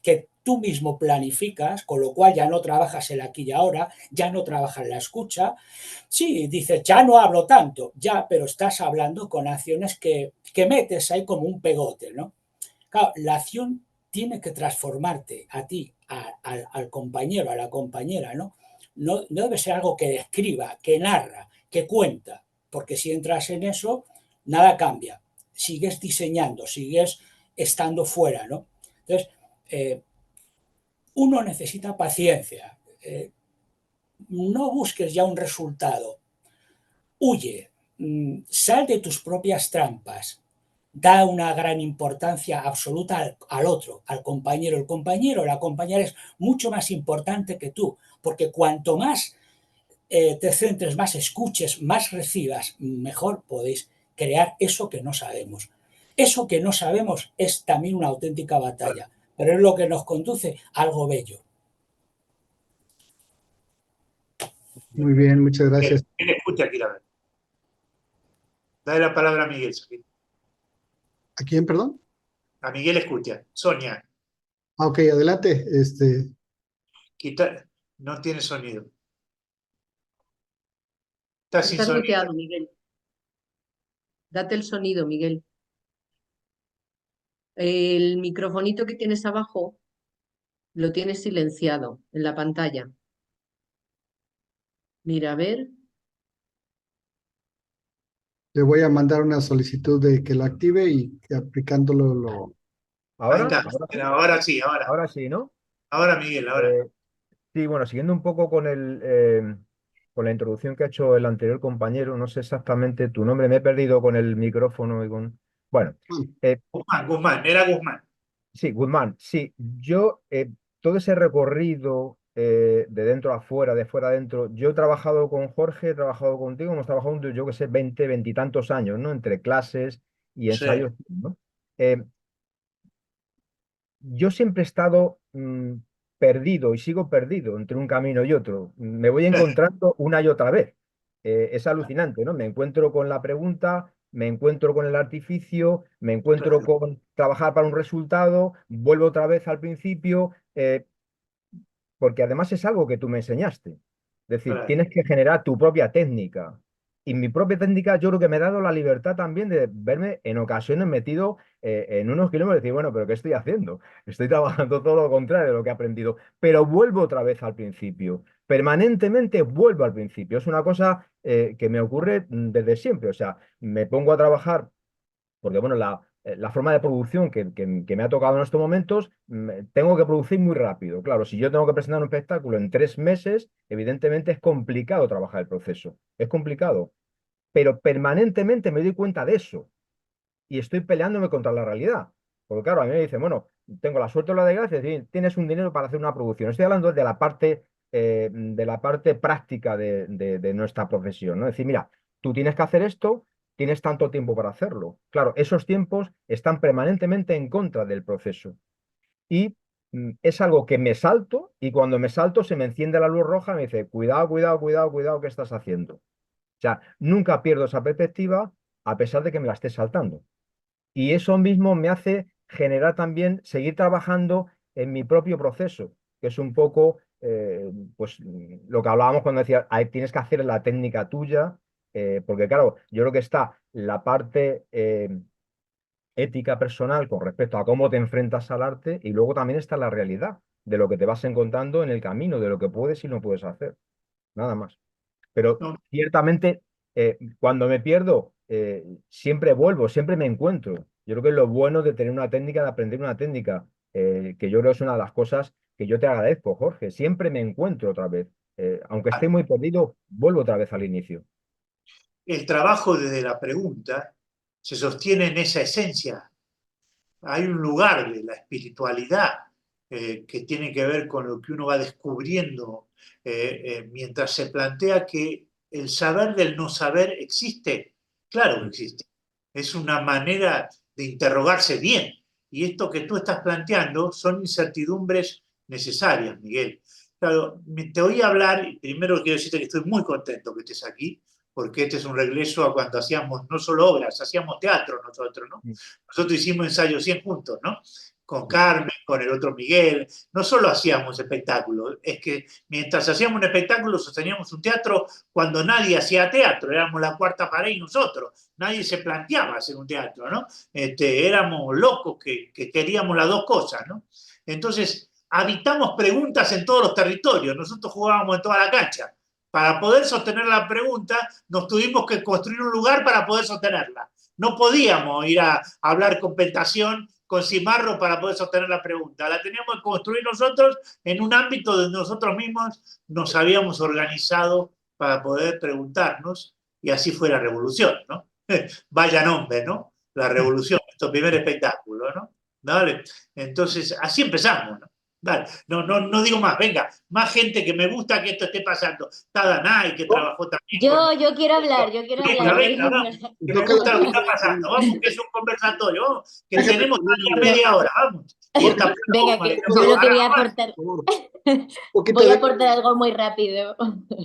que tú mismo planificas, con lo cual ya no trabajas el aquí y ahora, ya no trabajas en la escucha. Sí, dices, ya no hablo tanto, ya, pero estás hablando con acciones que metes ahí como un pegote, ¿no? Claro, la acción tiene que transformarte a ti, al compañero, a la compañera, ¿no? No debe ser algo que describa, que narra, que cuenta, porque si entras en eso, nada cambia. Sigues diseñando, sigues estando fuera, ¿no? Entonces, uno necesita paciencia. No busques ya un resultado. Huye, sal de tus propias trampas. Da una gran importancia absoluta al otro, al compañero. El compañero, la compañera es mucho más importante que tú, porque cuanto más te centres, más escuches, más recibas, mejor podéis crear eso que no sabemos. Eso que no sabemos es también una auténtica batalla, pero es lo que nos conduce a algo bello. Muy bien, muchas gracias. ¿Quién escucha aquí la verdad? Dale la palabra a Miguel. ¿A quién, perdón? A Miguel escucha. Sonia. Ok, adelante. No tiene sonido. Está sin Estás sonido. muteado, Miguel. Date el sonido, Miguel. El microfonito que tienes abajo lo tienes silenciado en la pantalla. Mira, a ver. Le voy a mandar una solicitud de que lo active y aplicándolo lo... Ahí ¿Ahora? está. ¿Ahora sí? Ahora sí, ahora. Ahora sí, ¿no? Ahora, Miguel, ahora. Sí, bueno, siguiendo un poco con la introducción que ha hecho el anterior compañero, no sé exactamente tu nombre, me he perdido con el micrófono y con... Bueno, Guzmán, era Guzmán. sí, Guzmán, sí, yo todo ese recorrido de dentro a fuera, de fuera a dentro, yo he trabajado con Jorge, he trabajado contigo, hemos trabajado juntos, yo que sé, 20 y tantos años, ¿no? Entre clases y Sí. ensayos, ¿no? Yo siempre he estado perdido y sigo perdido entre un camino y otro. Me voy encontrando una y otra vez. Es alucinante, ¿no? Me encuentro con la pregunta, me encuentro con el artificio, me encuentro con trabajar para un resultado, vuelvo otra vez al principio, porque además es algo que tú me enseñaste. Es decir, Claro. tienes que generar tu propia técnica. Y mi propia técnica yo creo que me ha dado la libertad también de verme en ocasiones metido en unos kilómetros y decir, bueno, pero ¿qué estoy haciendo? Estoy trabajando todo lo contrario de lo que he aprendido, pero vuelvo otra vez al principio. Permanentemente vuelvo al principio. Es una cosa que me ocurre desde siempre. O sea, me pongo a trabajar porque, bueno, la forma de producción que me ha tocado en estos momentos, tengo que producir muy rápido. Claro, si yo tengo que presentar un espectáculo en 3 meses, evidentemente es complicado trabajar el proceso. Es complicado. Pero permanentemente me doy cuenta de eso y estoy peleándome contra la realidad. Porque claro, a mí me dicen, bueno, tengo la suerte o la desgracia, tienes un dinero para hacer una producción. Estoy hablando de la parte práctica de nuestra profesión, ¿no? Es decir, mira, tú tienes que hacer esto, tienes tanto tiempo para hacerlo. Claro, esos tiempos están permanentemente en contra del proceso. Y es algo que me salto y cuando me salto se me enciende la luz roja y me dice, cuidado, cuidado, cuidado, cuidado, ¿qué estás haciendo? O sea, nunca pierdo esa perspectiva a pesar de que me la esté saltando. Y eso mismo me hace generar también, seguir trabajando en mi propio proceso, que es un poco pues, lo que hablábamos cuando decía, "Ahí tienes que hacer la técnica tuya, porque claro, yo creo que está la parte ética personal con respecto a cómo te enfrentas al arte y luego también está la realidad de lo que te vas encontrando en el camino, de lo que puedes y no puedes hacer, nada más. Pero No, ciertamente, cuando me pierdo, siempre vuelvo, siempre me encuentro. Yo creo que es lo bueno de tener una técnica, de aprender una técnica, que yo creo es una de las cosas que yo te agradezco, Jorge. Siempre me encuentro otra vez. Aunque esté muy perdido, vuelvo otra vez al inicio. el trabajo desde la pregunta se sostiene en esa esencia. Hay un lugar de la espiritualidad que tiene que ver con lo que uno va descubriendo mientras se plantea que el saber del no saber existe. Claro que existe. Es una manera de interrogarse bien. Y esto que tú estás planteando son incertidumbres necesarias, Miguel. Claro, te oí hablar, y primero quiero decirte que estoy muy contento que estés aquí, porque este es un regreso a cuando hacíamos no solo obras, hacíamos teatro nosotros, ¿no? Nosotros hicimos Ensayo 100 juntos, ¿no? Con Carmen, con el otro Miguel. No solo hacíamos espectáculos, es que mientras hacíamos un espectáculo sosteníamos un teatro cuando nadie hacía teatro, éramos la cuarta pared y nosotros. Nadie se planteaba hacer un teatro, ¿no? Éramos locos que queríamos las dos cosas, ¿no? Entonces, habitamos preguntas en todos los territorios. Nosotros jugábamos en toda la cancha. Para poder sostener la pregunta, nos tuvimos que construir un lugar para poder sostenerla. No podíamos ir a hablar con Pentación, con Cimarro para poder sostener la pregunta. La teníamos que construir nosotros en un ámbito donde nosotros mismos nos habíamos organizado para poder preguntarnos y así fue la revolución, ¿no? Vaya nombre, ¿no? La revolución, nuestro primer espectáculo, ¿no? ¿Vale? Entonces, así empezamos, ¿no? Dale. No digo más, venga, más gente que me gusta que esto esté pasando. Está Danay, que trabajó también. Yo quiero hablar, Venga, vamos, que me gusta lo que está pasando, vamos, que es un conversatorio, vamos, que tenemos todavía media hora, vamos. Venga, que yo lo que voy a aportar, voy a aportar algo muy rápido.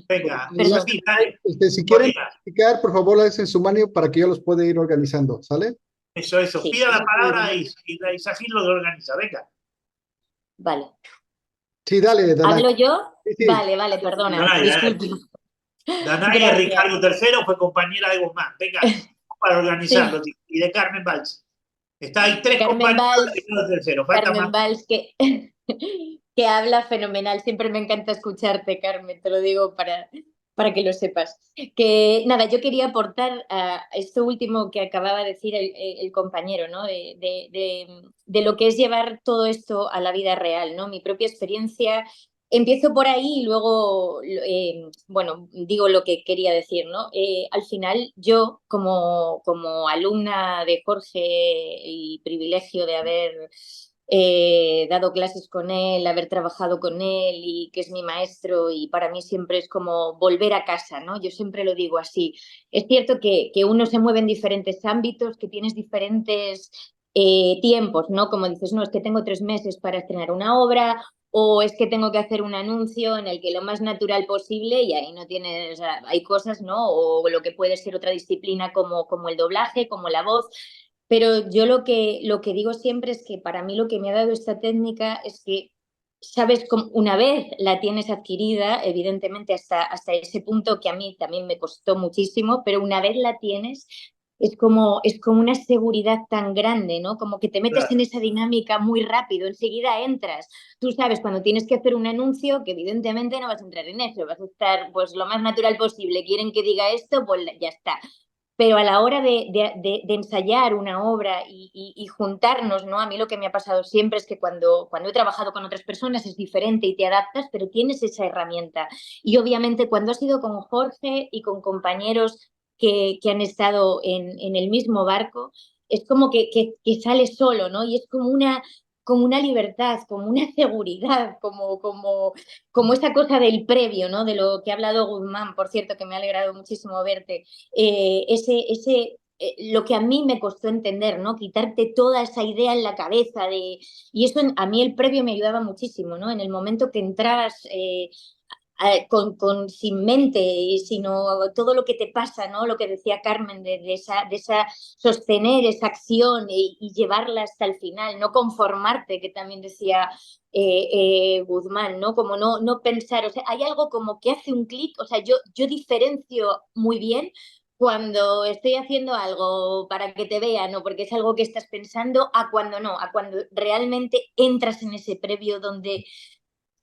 Venga, Perdón. sí, dale. Si quieren explicar, por favor, la en su mano para que yo los pueda ir organizando, ¿sale? Eso. Sí. Pida la palabra y Sajid lo organiza, venga. Vale. Sí, dale, Danay. ¿Hablo yo? Sí. Vale, perdona, disculpe. Danay es Ricardo III, fue compañera de Guzmán. Venga, para organizarlo. Sí. Y de Carmen Valls. Está ahí tres compañeros de Ricardo III. Carmen Valls, que habla fenomenal. Siempre me encanta escucharte, Carmen, te lo digo para que lo sepas. Que nada, yo quería aportar a esto último que acababa de decir el compañero, ¿no? De lo que es llevar todo esto a la vida real, ¿no? Mi propia experiencia. Empiezo por ahí y luego, bueno, digo lo que quería decir, ¿no? Al final, yo, como alumna de Jorge y privilegio de haber dado clases con él, haber trabajado con él y que es mi maestro y para mí siempre es como volver a casa, ¿no? Yo siempre lo digo así. Es cierto que uno se mueve en diferentes ámbitos, que tienes diferentes tiempos, ¿no? Como dices, no, es que tengo 3 meses para estrenar una obra o es que tengo que hacer un anuncio en el que lo más natural posible y ahí no tienes, o sea, hay cosas, ¿no? O lo que puede ser otra disciplina como el doblaje, como la voz. Pero yo lo que digo siempre es que para mí lo que me ha dado esta técnica es que, sabes, una vez la tienes adquirida, evidentemente hasta ese punto que a mí también me costó muchísimo, pero una vez la tienes, es como una seguridad tan grande, ¿no? Como que te metes en esa dinámica muy rápido, enseguida entras. Tú sabes cuando tienes que hacer un anuncio que evidentemente no vas a entrar en eso, vas a estar pues lo más natural posible. Quieren que diga esto, pues ya está. Pero a la hora de ensayar una obra y juntarnos, ¿no? A mí lo que me ha pasado siempre es que cuando he trabajado con otras personas es diferente y te adaptas, pero tienes esa herramienta. Y obviamente cuando has ido con Jorge y con compañeros que han estado en el mismo barco, es como que sale solo, ¿no? Y es como una libertad, como una seguridad, como esa cosa del previo, ¿no? De lo que ha hablado Guzmán, por cierto, que me ha alegrado muchísimo verte. Lo que a mí me costó entender, ¿no? Quitarte toda esa idea en la cabeza y eso a mí el previo me ayudaba muchísimo, ¿no? En el momento que entrabas sin mente, sino todo lo que te pasa, ¿no? Lo que decía Carmen, de esa sostener esa acción y llevarla hasta el final, no conformarte, que también decía Guzmán, ¿no? Como no pensar, o sea, hay algo como que hace un clic, o sea, yo diferencio muy bien cuando estoy haciendo algo para que te vean o porque es algo que estás pensando, a cuando no, a cuando realmente entras en ese previo donde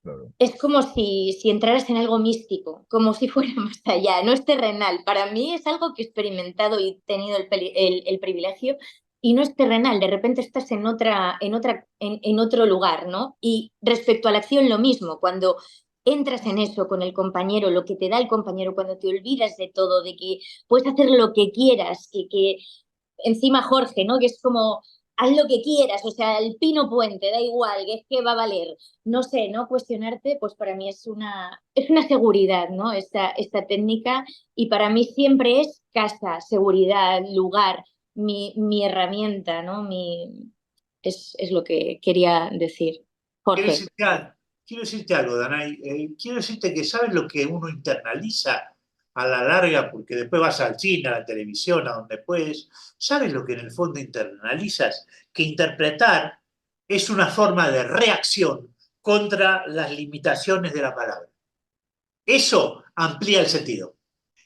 Claro. es como si entraras en algo místico, como si fuera más allá, no es terrenal. Para mí es algo que he experimentado y he tenido el privilegio y no es terrenal, de repente estás en otro lugar, ¿no? Y respecto a la acción lo mismo, cuando entras en eso con el compañero, lo que te da el compañero, cuando te olvidas de todo, de que puedes hacer lo que quieras, que encima Jorge, ¿no? Que es como, haz lo que quieras, o sea, el pino puente, da igual, que es que va a valer. No sé, ¿no? Cuestionarte, pues para mí es una seguridad, ¿no? Esta técnica, y para mí siempre es casa, seguridad, lugar, mi herramienta, ¿no? Es lo que quería decir. Jorge. Quiero decirte algo, Danay. Quiero decirte que sabes lo que uno internaliza a la larga, porque después vas al cine, a la televisión, a donde puedes. ¿Sabes lo que en el fondo internalizas? Que interpretar es una forma de reacción contra las limitaciones de la palabra. Eso amplía el sentido.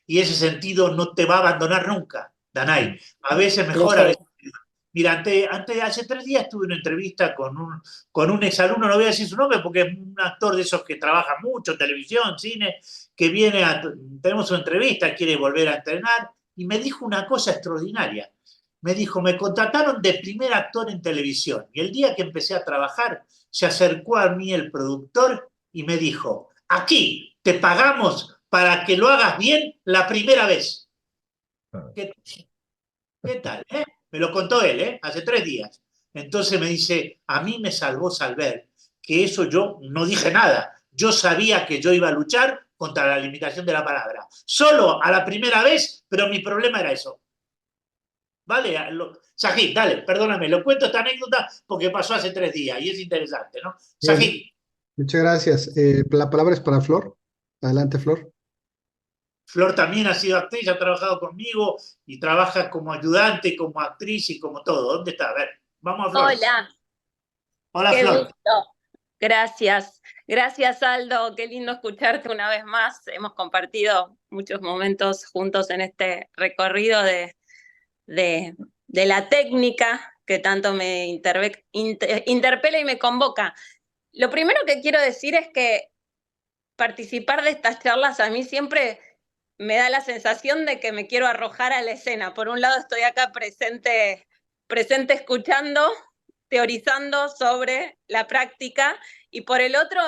Y ese sentido no te va a abandonar nunca, Danay. A veces mejor, a veces. Mira, hace 3 días tuve una entrevista con un exalumno, no voy a decir su nombre porque es un actor de esos que trabaja mucho, televisión, cine, que tenemos una entrevista, quiere volver a entrenar, y me dijo una cosa extraordinaria. Me dijo, me contrataron de primer actor en televisión, y el día que empecé a trabajar, se acercó a mí el productor y me dijo, aquí te pagamos para que lo hagas bien la primera vez. ¿Qué tal? Me lo contó él, hace 3 días. Entonces me dice, a mí me salvó Salver, que eso yo no dije nada. Yo sabía que yo iba a luchar contra la limitación de la palabra. Solo a la primera vez, pero mi problema era eso. ¿Vale? Sajid, dale, perdóname, lo cuento esta anécdota porque pasó hace 3 días y es interesante, ¿no? Sajid. Muchas gracias. La palabra es para Flor. Adelante, Flor. Flor también ha sido actriz, ha trabajado conmigo y trabaja como ayudante, como actriz y como todo. ¿Dónde está? A ver, vamos a Flor. Hola. Hola, Qué Flor. gusto. Gracias. Gracias, Aldo. Qué lindo escucharte una vez más. Hemos compartido muchos momentos juntos en este recorrido de la técnica que tanto me interpela y me convoca. Lo primero que quiero decir es que participar de estas charlas a mí siempre me da la sensación de que me quiero arrojar a la escena. Por un lado estoy acá presente escuchando, teorizando sobre la práctica, y por el otro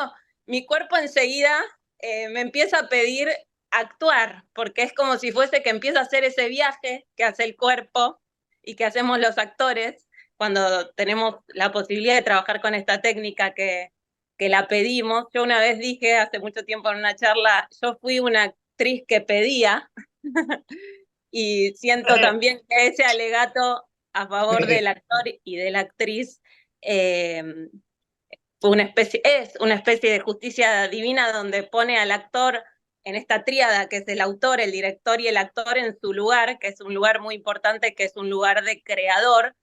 mi cuerpo enseguida me empieza a pedir actuar, porque es como si fuese que empieza a hacer ese viaje que hace el cuerpo y que hacemos los actores cuando tenemos la posibilidad de trabajar con esta técnica que la pedimos. Yo una vez dije hace mucho tiempo en una charla, yo fui una actriz que pedía y siento también que ese alegato a favor del actor y de la actriz es una especie de justicia divina donde pone al actor en esta tríada que es el autor, el director y el actor en su lugar, que es un lugar muy importante, que es un lugar de creador,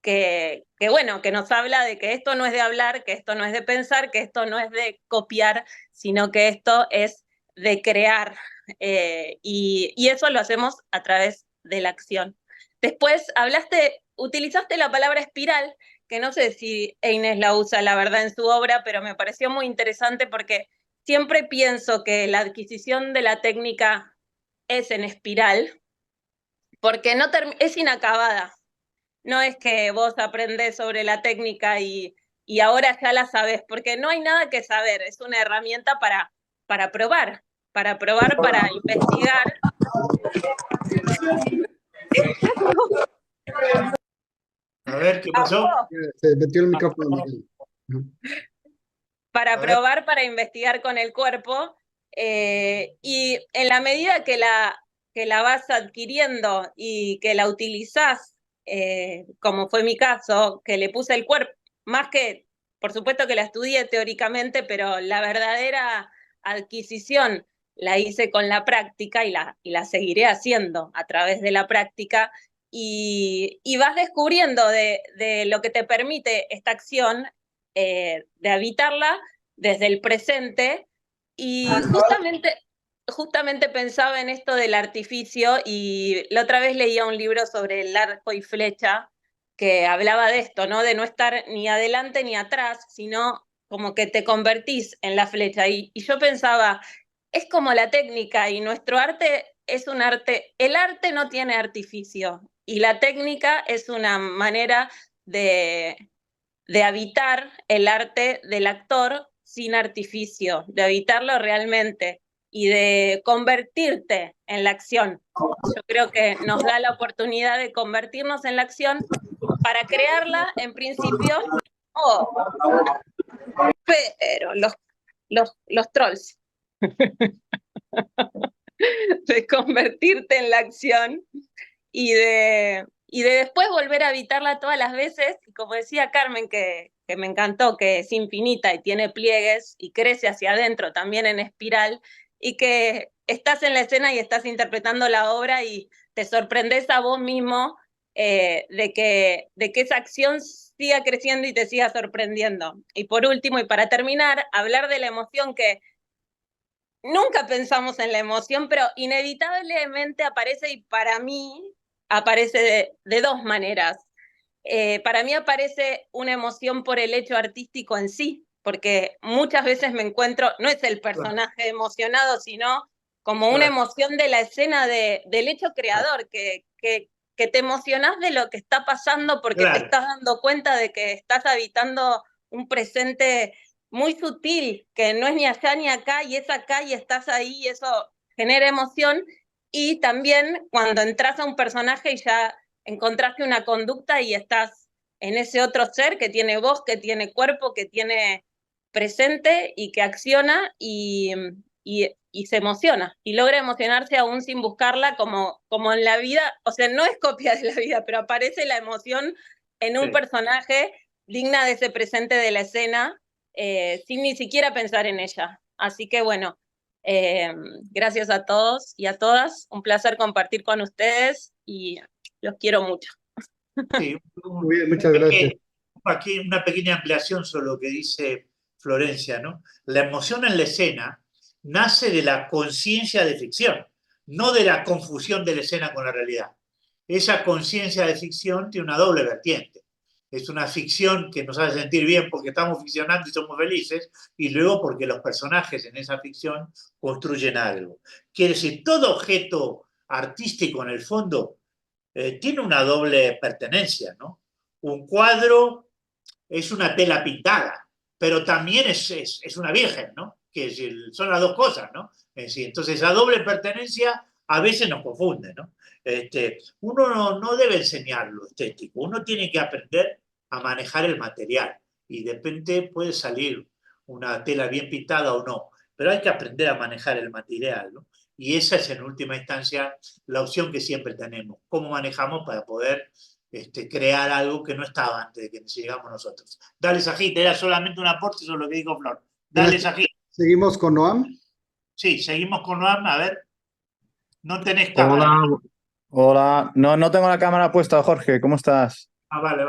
que bueno, que nos habla de que esto no es de hablar, que esto no es de pensar, que esto no es de copiar, sino que esto es de crear. Y eso lo hacemos a través de la acción. Después utilizaste la palabra espiral, que no sé si Eines la usa, la verdad, en su obra, pero me pareció muy interesante porque siempre pienso que la adquisición de la técnica es en espiral, porque es inacabada. No es que vos aprendés sobre la técnica y ahora ya la sabés, porque no hay nada que saber, es una herramienta para probar, para investigar. ver, ¿qué pasó? Se metió el micrófono. Para probar, para investigar con el cuerpo. Y en la medida que la vas adquiriendo y que la utilizás, como fue mi caso, que le puse el cuerpo, más que, por supuesto que la estudié teóricamente, pero la verdadera adquisición la hice con la práctica y la seguiré haciendo a través de la práctica. Y vas descubriendo de lo que te permite esta acción, de habitarla desde el presente. Y justamente pensaba en esto del artificio, y la otra vez leía un libro sobre el arco y flecha que hablaba de esto, ¿no? De no estar ni adelante ni atrás, sino como que te convertís en la flecha. Y yo pensaba, es como la técnica, y nuestro arte es un arte, el arte no tiene artificio, y la técnica es una manera de habitar el arte del actor sin artificio, de habitarlo realmente y de convertirte en la acción. Yo creo que nos da la oportunidad de convertirnos en la acción para crearla, en principio. Pero los trolls. De convertirte en la acción y de después volver a habitarla todas las veces. Y como decía Carmen, que me encantó, que es infinita y tiene pliegues y crece hacia adentro también en espiral, y que estás en la escena y estás interpretando la obra y te sorprendes a vos mismo, de que esa acción siga creciendo y te siga sorprendiendo. Y por último, y para terminar, hablar de la emoción, que nunca pensamos en la emoción, pero inevitablemente aparece, y para mí aparece de dos maneras. Para mí aparece una emoción por el hecho artístico en sí, porque muchas veces me encuentro, no es el personaje emocionado, sino como una emoción de la escena, del hecho creador, que te emocionás de lo que está pasando, porque te estás dando cuenta de que estás habitando un presente muy sutil, que no es ni allá ni acá, y es acá y estás ahí, y eso genera emoción. Y también cuando entras a un personaje y ya encontraste una conducta y estás en ese otro ser que tiene voz, que tiene cuerpo, que tiene presente y que acciona y se emociona, y logra emocionarse aún sin buscarla, como en la vida. O sea, no es copia de la vida, pero aparece la emoción en un personaje digna de ese presente de la escena, sin ni siquiera pensar en ella. Así que bueno, gracias a todos y a todas, un placer compartir con ustedes y los quiero mucho. Sí, muy bien, muchas gracias. Aquí una pequeña ampliación sobre lo que dice Florencia, ¿no? La emoción en la escena nace de la conciencia de ficción, no de la confusión de la escena con la realidad. Esa conciencia de ficción tiene una doble vertiente. Es una ficción que nos hace sentir bien porque estamos ficcionando y somos felices, y luego porque los personajes en esa ficción construyen algo. Quiere decir, todo objeto artístico en el fondo tiene una doble pertenencia, ¿no? Un cuadro es una tela pintada, pero también es una virgen, ¿no? Que son las dos cosas, ¿no? Entonces, esa doble pertenencia a veces nos confunde, ¿no? Uno no debe enseñar lo estético, uno tiene que aprender a manejar el material, y de repente puede salir una tela bien pintada o no, pero hay que aprender a manejar el material, ¿no? Y esa es en última instancia la opción que siempre tenemos, cómo manejamos para poder crear algo que no estaba antes de que llegamos nosotros. Dale, Sajid, era solamente un aporte sobre lo que dijo Flor. Dale, Sajid. ¿Seguimos con Noam? Sí, seguimos con Noam. A ver, no tenés cámara. Hola. No tengo la cámara puesta, Jorge. ¿Cómo estás? Vale.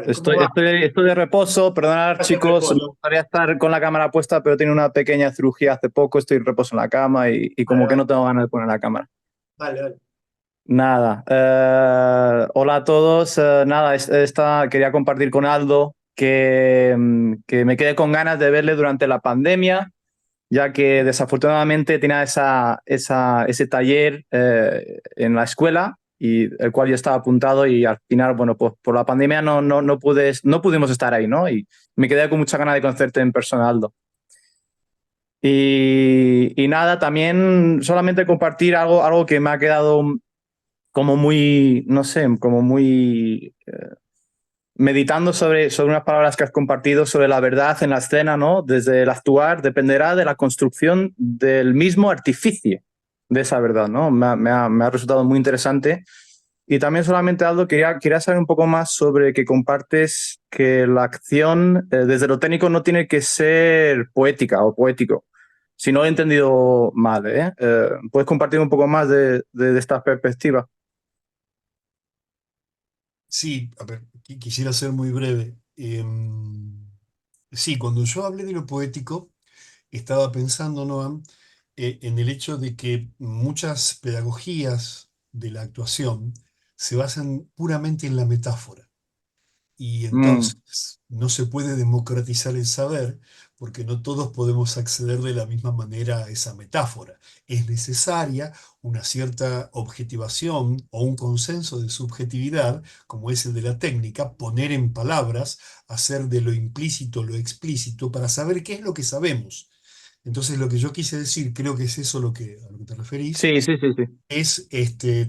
Estoy de reposo, perdonad, chicos, me gustaría estar con la cámara puesta, pero tengo una pequeña cirugía hace poco, estoy en reposo en la cama y como que no tengo ganas de poner la cámara. Vale. Nada, hola a todos. Quería compartir con Aldo que me quedé con ganas de verle durante la pandemia, ya que desafortunadamente tenía ese taller en la escuela, y el cual yo estaba apuntado, y al final, bueno, pues por la pandemia no pudimos estar ahí, ¿no? Y me quedé con mucha ganas de conocerte en persona, Aldo. Y nada, también solamente compartir algo que me ha quedado como muy, no sé, como muy meditando sobre unas palabras que has compartido sobre la verdad en la escena, ¿no? Desde el actuar dependerá de la construcción del mismo artificio de esa verdad, ¿no? Me ha resultado muy interesante. Y también solamente, Aldo, quería saber un poco más sobre que compartes que la acción desde lo técnico no tiene que ser poética o poético. Si no lo he entendido mal, ¿eh? ¿Puedes compartir un poco más de esta perspectiva? Sí, a ver, quisiera ser muy breve. Sí, cuando yo hablé de lo poético, estaba pensando, Noam, en el hecho de que muchas pedagogías de la actuación se basan puramente en la metáfora. Y Mm, entonces no se puede democratizar el saber porque no todos podemos acceder de la misma manera a esa metáfora. Es necesaria una cierta objetivación o un consenso de subjetividad, como es el de la técnica, poner en palabras, hacer de lo implícito lo explícito para saber qué es lo que sabemos. Entonces lo que yo quise decir, creo que es eso a lo que te referís, sí, sí, sí, sí. es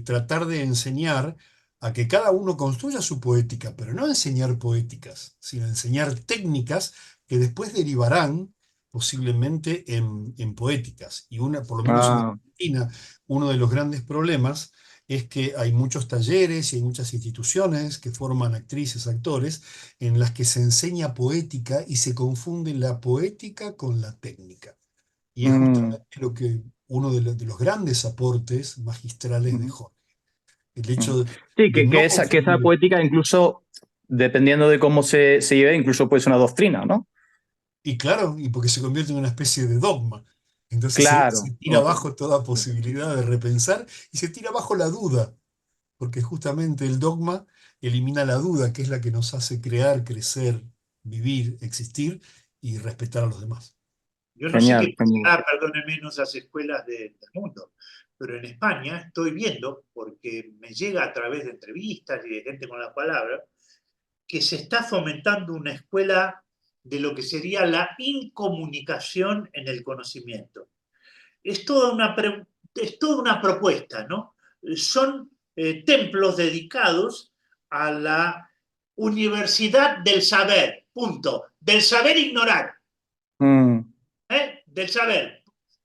tratar de enseñar a que cada uno construya su poética, pero no enseñar poéticas, sino enseñar técnicas que después derivarán posiblemente en poéticas. Y por lo menos en Ah, Argentina, uno de los grandes problemas es que hay muchos talleres y hay muchas instituciones que forman actrices, actores, en las que se enseña poética y se confunde la poética con la técnica. Y es mm, justamente uno de los grandes aportes magistrales de mm, Jorge. El mm. hecho Sí, de no que esa confundir. poética incluso, dependiendo de cómo se lleve, incluso puede ser una doctrina, ¿no? Y claro, y porque se convierte en una especie de dogma. Entonces se Claro. tira abajo toda posibilidad de repensar y se tira abajo la duda, porque justamente el dogma elimina la duda, que es la que nos hace crear, crecer, vivir, existir y respetar a los demás. Yo no sé Genial, qué genial. pasará, perdónenme, en esas escuelas del mundo, pero en España estoy viendo, porque me llega a través de entrevistas y de gente con la palabra, que se está fomentando una escuela de lo que sería la incomunicación en el conocimiento. Es toda es toda una propuesta, ¿no? Son templos dedicados a la universidad del saber, punto, del saber ignorar. Mm,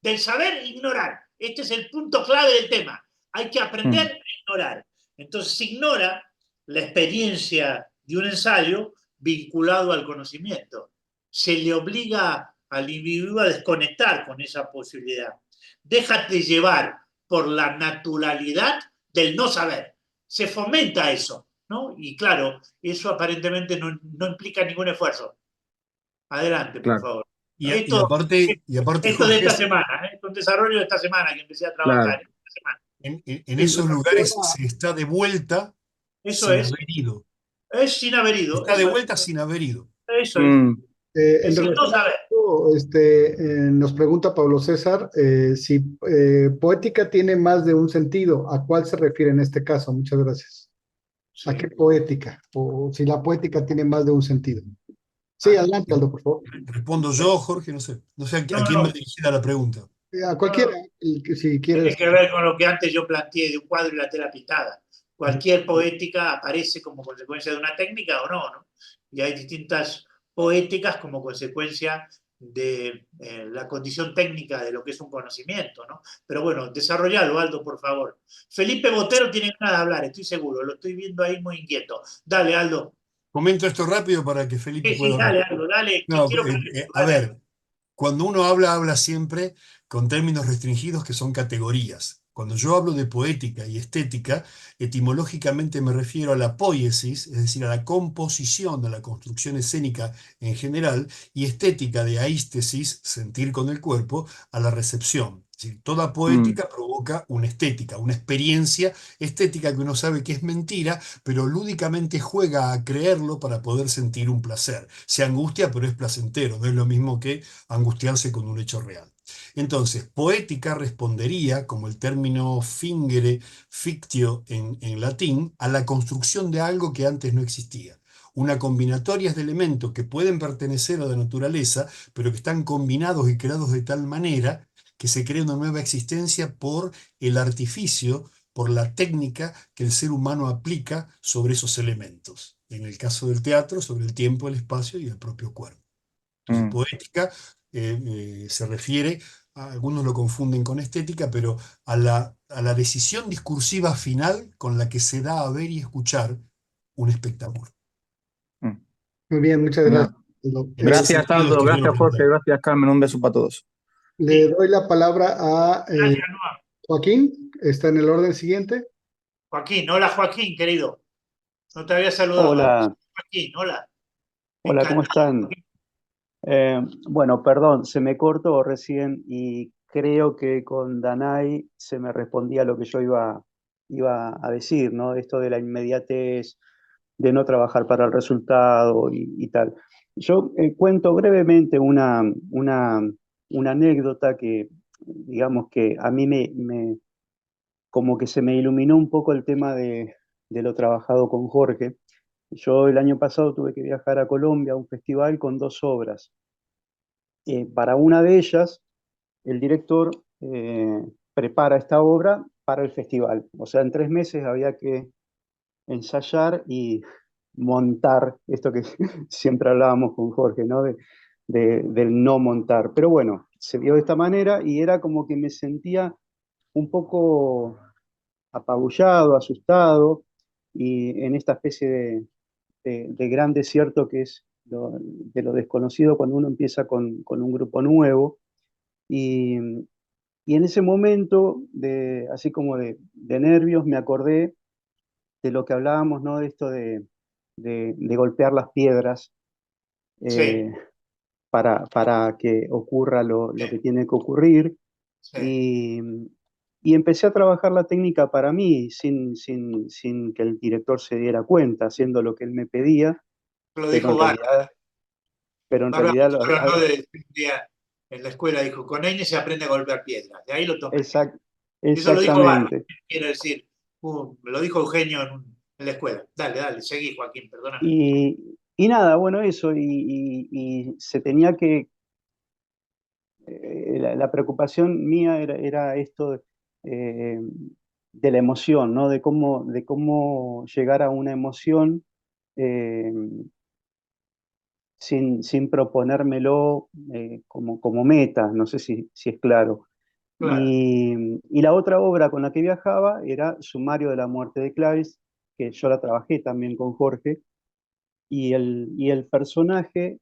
Del saber ignorar. Este es el punto clave del tema. Hay que aprender mm, a ignorar. Entonces se ignora la experiencia de un ensayo vinculado al conocimiento. Se le obliga al individuo a desconectar con esa posibilidad. Déjate llevar por la naturalidad del no saber. Se fomenta eso, ¿no? Y claro, eso aparentemente no implica ningún esfuerzo. Adelante, por claro, favor. Y, y Esto, aparte, y aparte, esto de Jorge, esta semana, ¿eh? Un desarrollo de esta semana que empecé a claro. trabajar. Esta semana. en En esos lugares relación se está de vuelta Eso sin haber ido. es sin haber ido, Está de vuelta sin haber ido. eso es, Mm, En es el no relación a saber. esto, nos pregunta Pablo César si poética tiene más de un sentido. ¿A cuál se refiere en este caso? Muchas gracias. ¿A qué Sí. poética? O si la poética tiene más de un sentido. Sí, adelante, Aldo, por favor. Respondo yo, Jorge, no sé. No sé No, a quién va no, dirigida la pregunta. A no, cualquiera, no. si Tiene quieres. que ver con lo que antes yo planteé de un cuadro y la tela pintada. Cualquier poética aparece como consecuencia de una técnica o no, ¿no? Y hay distintas poéticas como consecuencia de la condición técnica de lo que es un conocimiento, ¿no? Pero bueno, desarrollalo, Aldo, por favor. Felipe Botero tiene ganas de hablar, estoy seguro, lo estoy viendo ahí muy inquieto. Dale, Aldo. Comento esto rápido para que Felipe Sí, sí, pueda hablar. dale, Aldo, dale, que No, quiero que a dale, ver, Aldo. cuando uno habla siempre con términos restringidos que son categorías. Cuando yo hablo de poética y estética, etimológicamente me refiero a la poiesis, es decir, a la composición, a la construcción escénica en general, y estética de aístesis, sentir con el cuerpo, a la recepción. Es decir, toda mm, poética provoca una estética, una experiencia estética que uno sabe que es mentira, pero lúdicamente juega a creerlo para poder sentir un placer. Se angustia, pero es placentero, no es lo mismo que angustiarse con un hecho real. Entonces, poética respondería, como el término fingere, fictio en latín, a la construcción de algo que antes no existía. Una combinatoria de elementos que pueden pertenecer a la naturaleza, pero que están combinados y creados de tal manera que se crea una nueva existencia por el artificio, por la técnica que el ser humano aplica sobre esos elementos. en el caso del teatro, sobre el tiempo, el espacio y el propio cuerpo. Entonces, poética se refiere, algunos lo confunden con estética, pero a la decisión discursiva final con la que se da a ver y escuchar un espectáculo. Muy bien, muchas Genial. gracias. Aldo. En ese Gracias, sentido Aldo. te quiero Gracias, Jorge. preguntar. Gracias, Carmen. Un beso para todos. Le doy la palabra a Gracias, Noa. Joaquín, está en el orden siguiente. Joaquín, hola Joaquín, querido. No te había saludado. Hola, Joaquín, hola. hola, ¿cómo están? Bueno, perdón, se me cortó recién y creo que con Danay se me respondía lo que yo iba a decir, ¿no? Esto de la inmediatez, de no trabajar para el resultado y tal. Yo cuento brevemente una anécdota que, digamos que a mí como que se me iluminó un poco el tema de lo trabajado con Jorge. Yo el año pasado tuve que viajar a Colombia a un festival con 2 obras. Para una de ellas, el director prepara esta obra para el festival. O sea, en 3 meses había que ensayar y montar, esto que siempre hablábamos con Jorge, ¿no? Del no montar. Pero bueno, se dio de esta manera y era como que me sentía un poco apabullado, asustado, y en esta especie de gran desierto que es de lo desconocido cuando uno empieza con un grupo nuevo. Y, y en ese momento, así como de nervios, me acordé de lo que hablábamos, ¿no? De esto de golpear las piedras Sí, para que ocurra lo que tiene que ocurrir. sí. Y empecé a trabajar la técnica para mí, sin que el director se diera cuenta, haciendo lo que él me pedía, Lo pero dijo en Bárbara. realidad, pero en Bárbara realidad justo habló de un día en la escuela, dijo, con ñ se aprende a golpear piedras. De ahí lo tomé. Eso lo dijo Bárbara, exactamente. quiero decir. Me lo dijo Eugenio en la escuela. Dale, dale, seguí, Joaquín, perdóname. Y nada, bueno, eso, y se tenía que, la preocupación mía era esto eh, de la emoción, ¿no? De cómo llegar a una emoción eh, sin proponérmelo como meta, no sé si es claro. Claro. Y la otra obra con la que viajaba era Sumario de la muerte de Clarice, que yo la trabajé también con Jorge, y el personaje,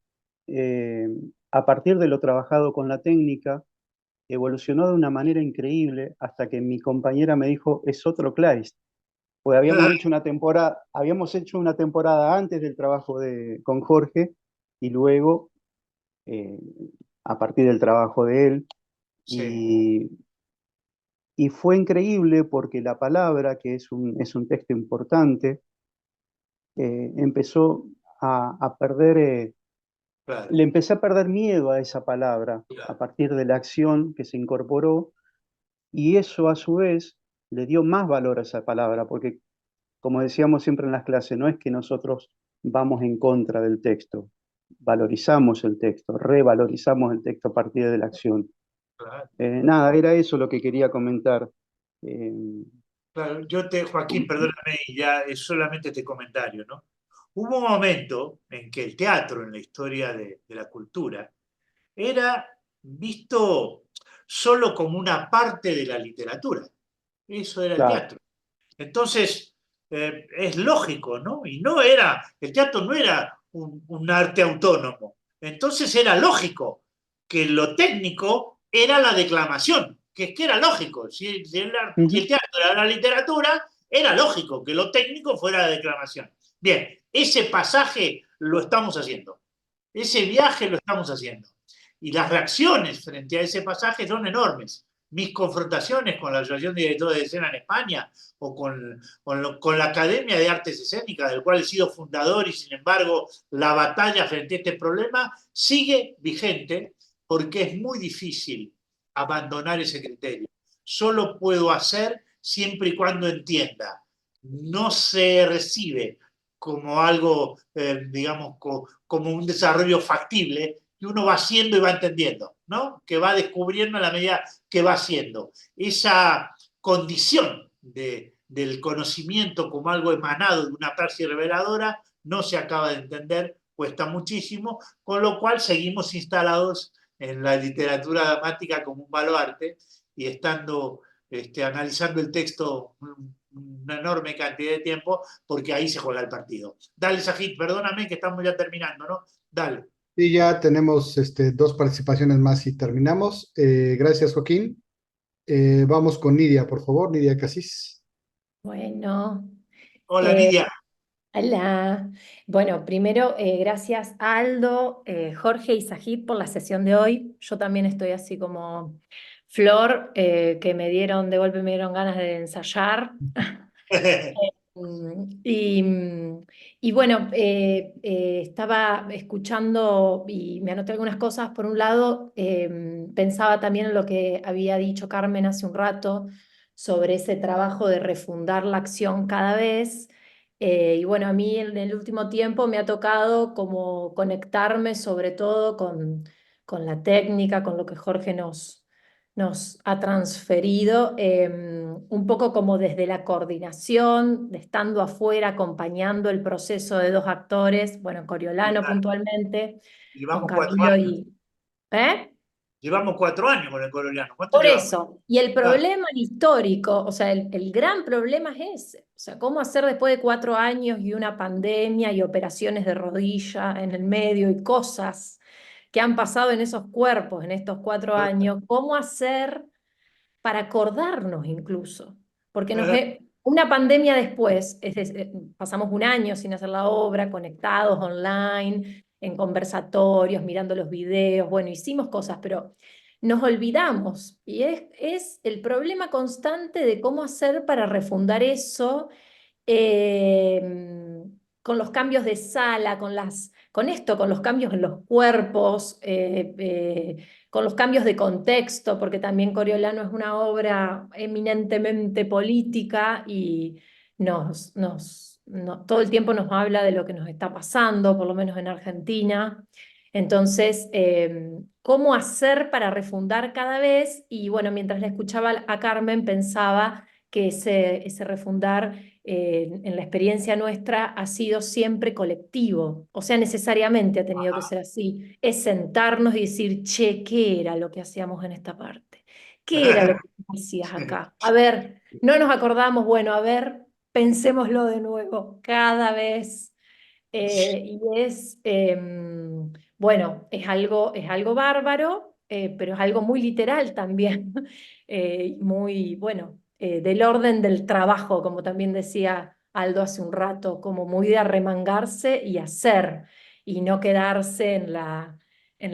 eh, a partir de lo trabajado con la técnica, evolucionó de una manera increíble hasta que mi compañera me dijo, es otro Kleist. Pues habíamos hecho una temporada antes del trabajo con Jorge y luego eh, a partir del trabajo de él. Sí. Y fue increíble porque la palabra, que es un texto importante, empezó a perder, Claro. le empecé a perder miedo a esa palabra Claro. a partir de la acción que se incorporó, y eso a su vez le dio más valor a esa palabra, porque como decíamos siempre en las clases, no es que nosotros vamos en contra del texto, valorizamos el texto, revalorizamos el texto a partir de la acción. Claro. Nada, era eso lo que quería comentar. Eh, Claro, Joaquín, perdóname, y ya es solamente este comentario, ¿no? Hubo un momento en que el teatro en la historia de la cultura era visto solo como una parte de la literatura. Eso era el claro. teatro. Entonces, es lógico, ¿no? El teatro no era un arte autónomo. Entonces era lógico que lo técnico era la declamación, que es que era lógico. Si el teatro era la literatura, era lógico que lo técnico fuera la declamación. Bien, ese pasaje lo estamos haciendo. Ese viaje lo estamos haciendo. Y las reacciones frente a ese pasaje son enormes. Mis confrontaciones con la Asociación de Directores de Escena en España o con la Academia de Artes Escénicas, del cual he sido fundador, y sin embargo la batalla frente a este problema sigue vigente porque es muy difícil abandonar ese criterio. Solo puedo hacer siempre y cuando entienda. No se recibe como algo, digamos, como un desarrollo factible, que uno va haciendo y va entendiendo, ¿no? Que va descubriendo a la medida que va haciendo. Esa condición del conocimiento como algo emanado de una praxis reveladora no se acaba de entender, cuesta muchísimo, con lo cual seguimos instalados en la literatura dramática como un baluarte y estando analizando el texto una enorme cantidad de tiempo, porque ahí se juega el partido. Dale, Sajid, perdóname que estamos ya terminando, ¿no? Dale. Y ya tenemos dos participaciones más y terminamos. Gracias, Joaquín. Vamos con Nidia, por favor, Nidia Casís. Bueno, Hola, eh, Nidia. hola. Bueno, primero, gracias a Aldo, Jorge y Sajid por la sesión de hoy. Yo también estoy así como Flor, que de golpe me dieron ganas de ensayar. Y, y bueno, estaba escuchando y me anoté algunas cosas. Por un lado, pensaba también en lo que había dicho Carmen hace un rato sobre ese trabajo de refundar la acción cada vez. Y bueno, a mí en el último tiempo me ha tocado como conectarme sobre todo con la técnica, con lo que Jorge nos ha transferido, un poco como desde la coordinación, de estando afuera, acompañando el proceso de dos actores, bueno, Coriolano puntualmente, con Llevamos 4 Camilo años. y... ¿Eh? Llevamos 4 años con el Coriolano. ¿Cuánto Por llevamos? eso, y el problema histórico, o sea, el gran problema es ese, o sea, cómo hacer después de 4 años y una pandemia y operaciones de rodilla en el medio y cosas que han pasado en esos cuerpos en estos 4 años, cómo hacer para acordarnos incluso, porque una pandemia después, pasamos un año sin hacer la obra, conectados online, en conversatorios, mirando los videos, bueno, hicimos cosas, pero nos olvidamos y es el problema constante de cómo hacer para refundar eso, con los cambios de sala, con los cambios en los cuerpos, con los cambios de contexto, porque también Coriolano es una obra eminentemente política y todo el tiempo nos habla de lo que nos está pasando, por lo menos en Argentina. Entonces, ¿cómo hacer para refundar cada vez? Y bueno, mientras le escuchaba a Carmen, pensaba que ese refundar en la experiencia nuestra ha sido siempre colectivo, o sea, necesariamente ha tenido que ser así. Es sentarnos y decir, che, ¿qué era lo que hacíamos en esta parte? ¿Qué era lo que hacías acá? A ver, no nos acordamos, bueno, a ver, pensémoslo de nuevo, cada vez. Y bueno, es algo bárbaro, pero es algo muy literal también, muy, bueno, del orden del trabajo, como también decía Aldo hace un rato, como muy de arremangarse y hacer, y no quedarse en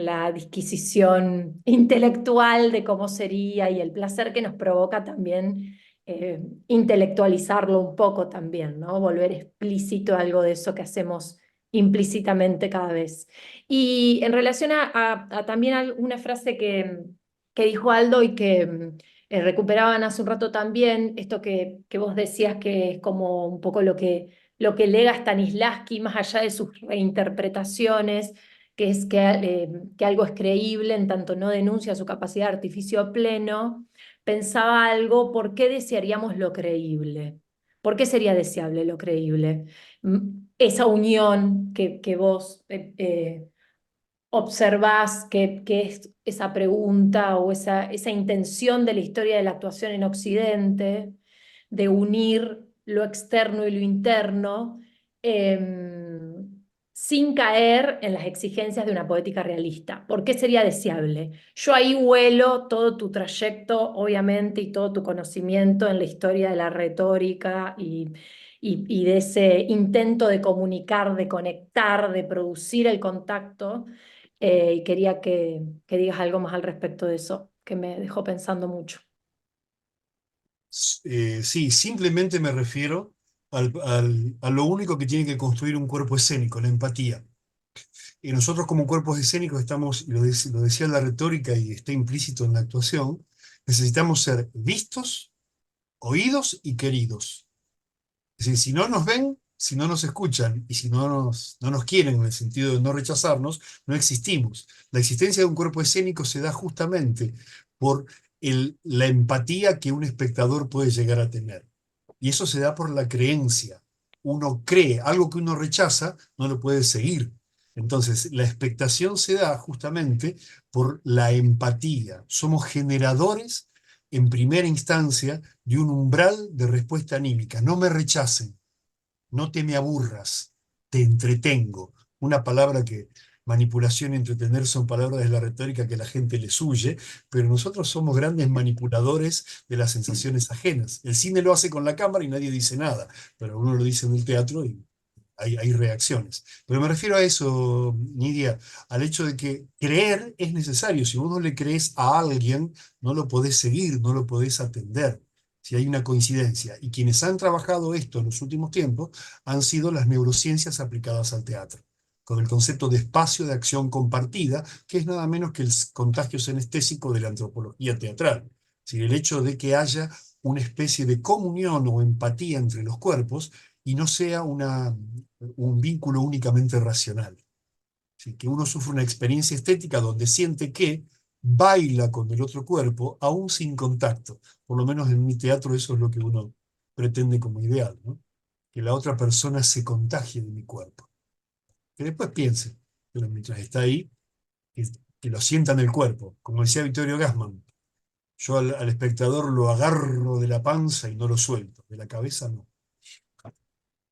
la disquisición intelectual de cómo sería y el placer que nos provoca también intelectualizarlo un poco también, ¿no? Volver explícito algo de eso que hacemos implícitamente cada vez. Y en relación a también una frase que dijo Aldo y que recuperaban hace un rato también, esto que vos decías que es como un poco lo que lega Stanislavski, más allá de sus reinterpretaciones, que es que algo es creíble en tanto no denuncia su capacidad de artificio pleno. Pensaba algo, ¿por qué desearíamos lo creíble? ¿Por qué sería deseable lo creíble? Esa unión que vos observás, que es esa pregunta o esa intención de la historia de la actuación en Occidente, de unir lo externo y lo interno, sin caer en las exigencias de una poética realista. ¿Por qué sería deseable? Yo ahí huelo todo tu trayecto, obviamente, y todo tu conocimiento en la historia de la retórica y de ese intento de comunicar, de conectar, de producir el contacto. Y quería que digas algo más al respecto de eso, que me dejó pensando mucho. Sí, simplemente me refiero a lo único que tiene que construir un cuerpo escénico, la empatía. Y nosotros como cuerpos escénicos estamos, y lo decía la retórica y está implícito en la actuación, necesitamos ser vistos, oídos y queridos. Es decir, si no nos ven, si no nos escuchan y si no nos quieren en el sentido de no rechazarnos, no existimos. La existencia de un cuerpo escénico se da justamente por la empatía que un espectador puede llegar a tener. Y eso se da por la creencia. uno cree, algo que uno rechaza, no lo puede seguir. Entonces, la expectación se da justamente por la empatía. Somos generadores, en primera instancia, de un umbral de respuesta anímica. No me rechacen, no te me aburras, te entretengo. Una palabra que manipulación y entretener son palabras de la retórica que la gente les huye, pero nosotros somos grandes manipuladores de las sensaciones ajenas. El cine lo hace con la cámara y nadie dice nada, pero uno lo dice en el teatro y hay reacciones. Pero me refiero a eso, Nidia, al hecho de que creer es necesario. Si vos no le crees a alguien, no lo podés seguir, no lo podés atender. Si hay una coincidencia. Y quienes han trabajado esto en los últimos tiempos han sido las neurociencias aplicadas al teatro, con el concepto de espacio de acción compartida, que es nada menos que el contagio senestésico de la antropología teatral. Si el hecho de que haya una especie de comunión o empatía entre los cuerpos y no sea un vínculo únicamente racional. ¿Sí? Que uno sufre una experiencia estética donde siente que baila con el otro cuerpo, aún sin contacto. Por lo menos en mi teatro eso es lo que uno pretende como ideal, ¿no? Que la otra persona se contagie de mi cuerpo. Que después piense, pero mientras está ahí, que lo sienta en el cuerpo. Como decía Vittorio Gassman, yo al espectador lo agarro de la panza y no lo suelto, de la cabeza no.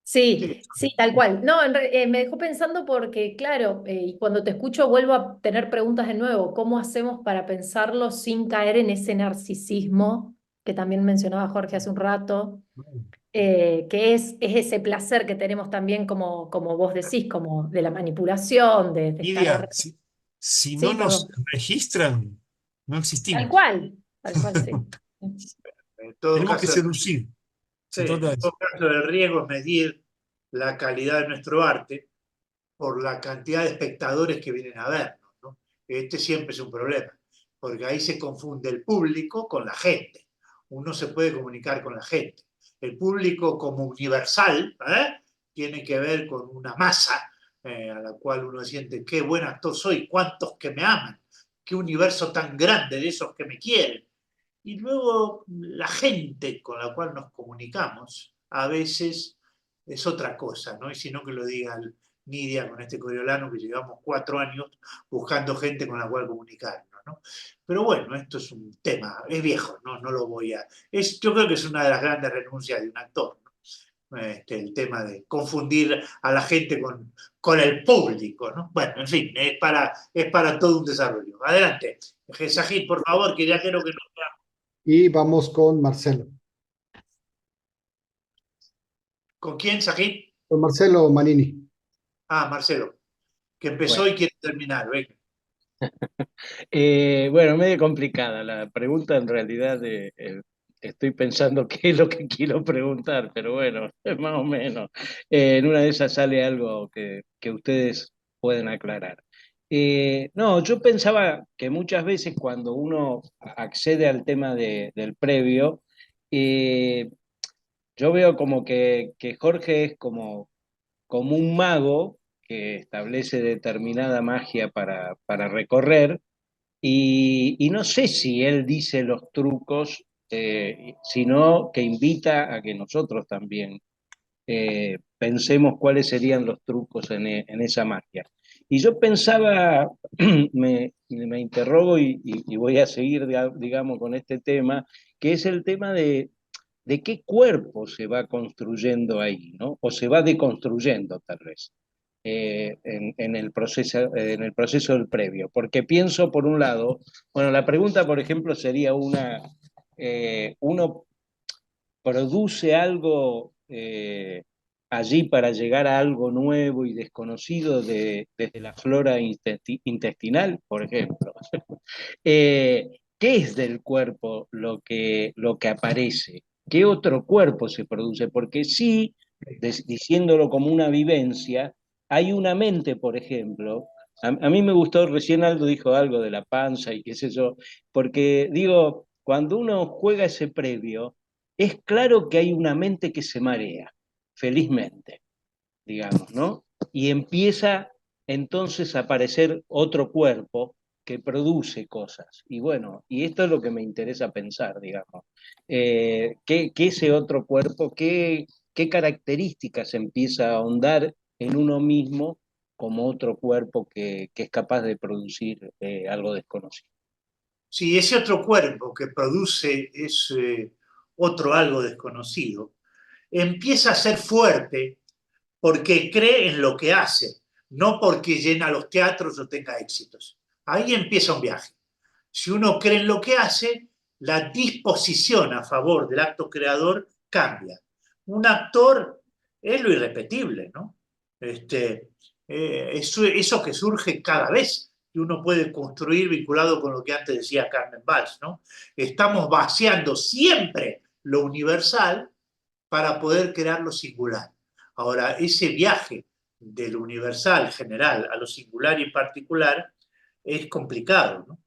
Sí, sí, tal cual. No, me dejó pensando porque, claro, y cuando te escucho vuelvo a tener preguntas de nuevo. ¿Cómo hacemos para pensarlo sin caer en ese narcisismo que también mencionaba Jorge hace un rato? Que es ese placer que tenemos también, como vos decís, como de la manipulación, de estar Lidia, arriba. si no Sí, nos perdón. registran, no Tal existimos. cual, sí. En todo Tenemos que caso, seducir. sí, Se trata de en todo eso. caso, el riesgo es medir la calidad de nuestro arte por la cantidad de espectadores que vienen a vernos, ¿no? Este siempre es un problema, porque ahí se confunde el público con la gente. Uno se puede comunicar con la gente. El público como universal, tiene que ver con una masa a la cual uno siente qué buen actor soy, cuántos que me aman, qué universo tan grande de esos que me quieren. Y luego la gente con la cual nos comunicamos a veces es otra cosa, ¿no? Y si no que lo diga Nidia con este coriolano que llevamos 4 años buscando gente con la cual comunicarnos, ¿no? Pero bueno, esto es un tema, es viejo, ¿no? No lo voy a... yo creo que es una de las grandes renuncias de un actor, ¿no? El tema de confundir a la gente con el público, ¿no? Bueno, en fin, es para todo un desarrollo. Adelante, Sajid, por favor, que ya creo que nos queda. Y vamos con Marcelo. ¿Con quién, Sajid? Con Marcelo Manini. Ah, Marcelo, que empezó Bueno. y quiere terminar, venga. Bueno, medio complicada la pregunta, en realidad estoy pensando qué es lo que quiero preguntar, pero bueno, más o menos. En una de esas sale algo que ustedes pueden aclarar. No, yo pensaba que muchas veces cuando uno accede al tema del previo, eh, yo veo como que Jorge es como un mago que establece determinada magia para recorrer y no sé si él dice los trucos, sino que invita a que nosotros también pensemos cuáles serían los trucos en esa magia. Y yo pensaba, me interrogo y voy a seguir, digamos, con este tema, que es el tema de qué cuerpo se va construyendo ahí, ¿no? O se va deconstruyendo, tal vez en el proceso del previo. Porque pienso, por un lado, bueno, la pregunta, por ejemplo, sería uno produce algo allí para llegar a algo nuevo y desconocido desde la flora intestinal, por ejemplo. ¿Qué es del cuerpo lo que aparece? ¿Qué otro cuerpo se produce? Porque sí, diciéndolo como una vivencia, hay una mente, por ejemplo. A mí me gustó, recién Aldo dijo algo de la panza y qué sé yo, porque digo, cuando uno juega ese previo, es claro que hay una mente que se marea, felizmente, digamos, ¿no? Y empieza entonces a aparecer otro cuerpo que produce cosas. Y bueno, y esto es lo que me interesa pensar, digamos. ¿Qué ese otro cuerpo, qué características empieza a ahondar en uno mismo como otro cuerpo que es capaz de producir algo desconocido. Sí, ese otro cuerpo que produce otro algo desconocido empieza a ser fuerte porque cree en lo que hace, no porque llena los teatros o tenga éxitos. Ahí empieza un viaje. Si uno cree en lo que hace, la disposición a favor del acto creador cambia. Un actor es lo irrepetible, ¿no? Eso que surge cada vez que uno puede construir vinculado con lo que antes decía Carmen Valls, ¿no? Estamos vaciando siempre lo universal para poder crear lo singular. Ahora, ese viaje del universal general a lo singular y particular es complicado, ¿no?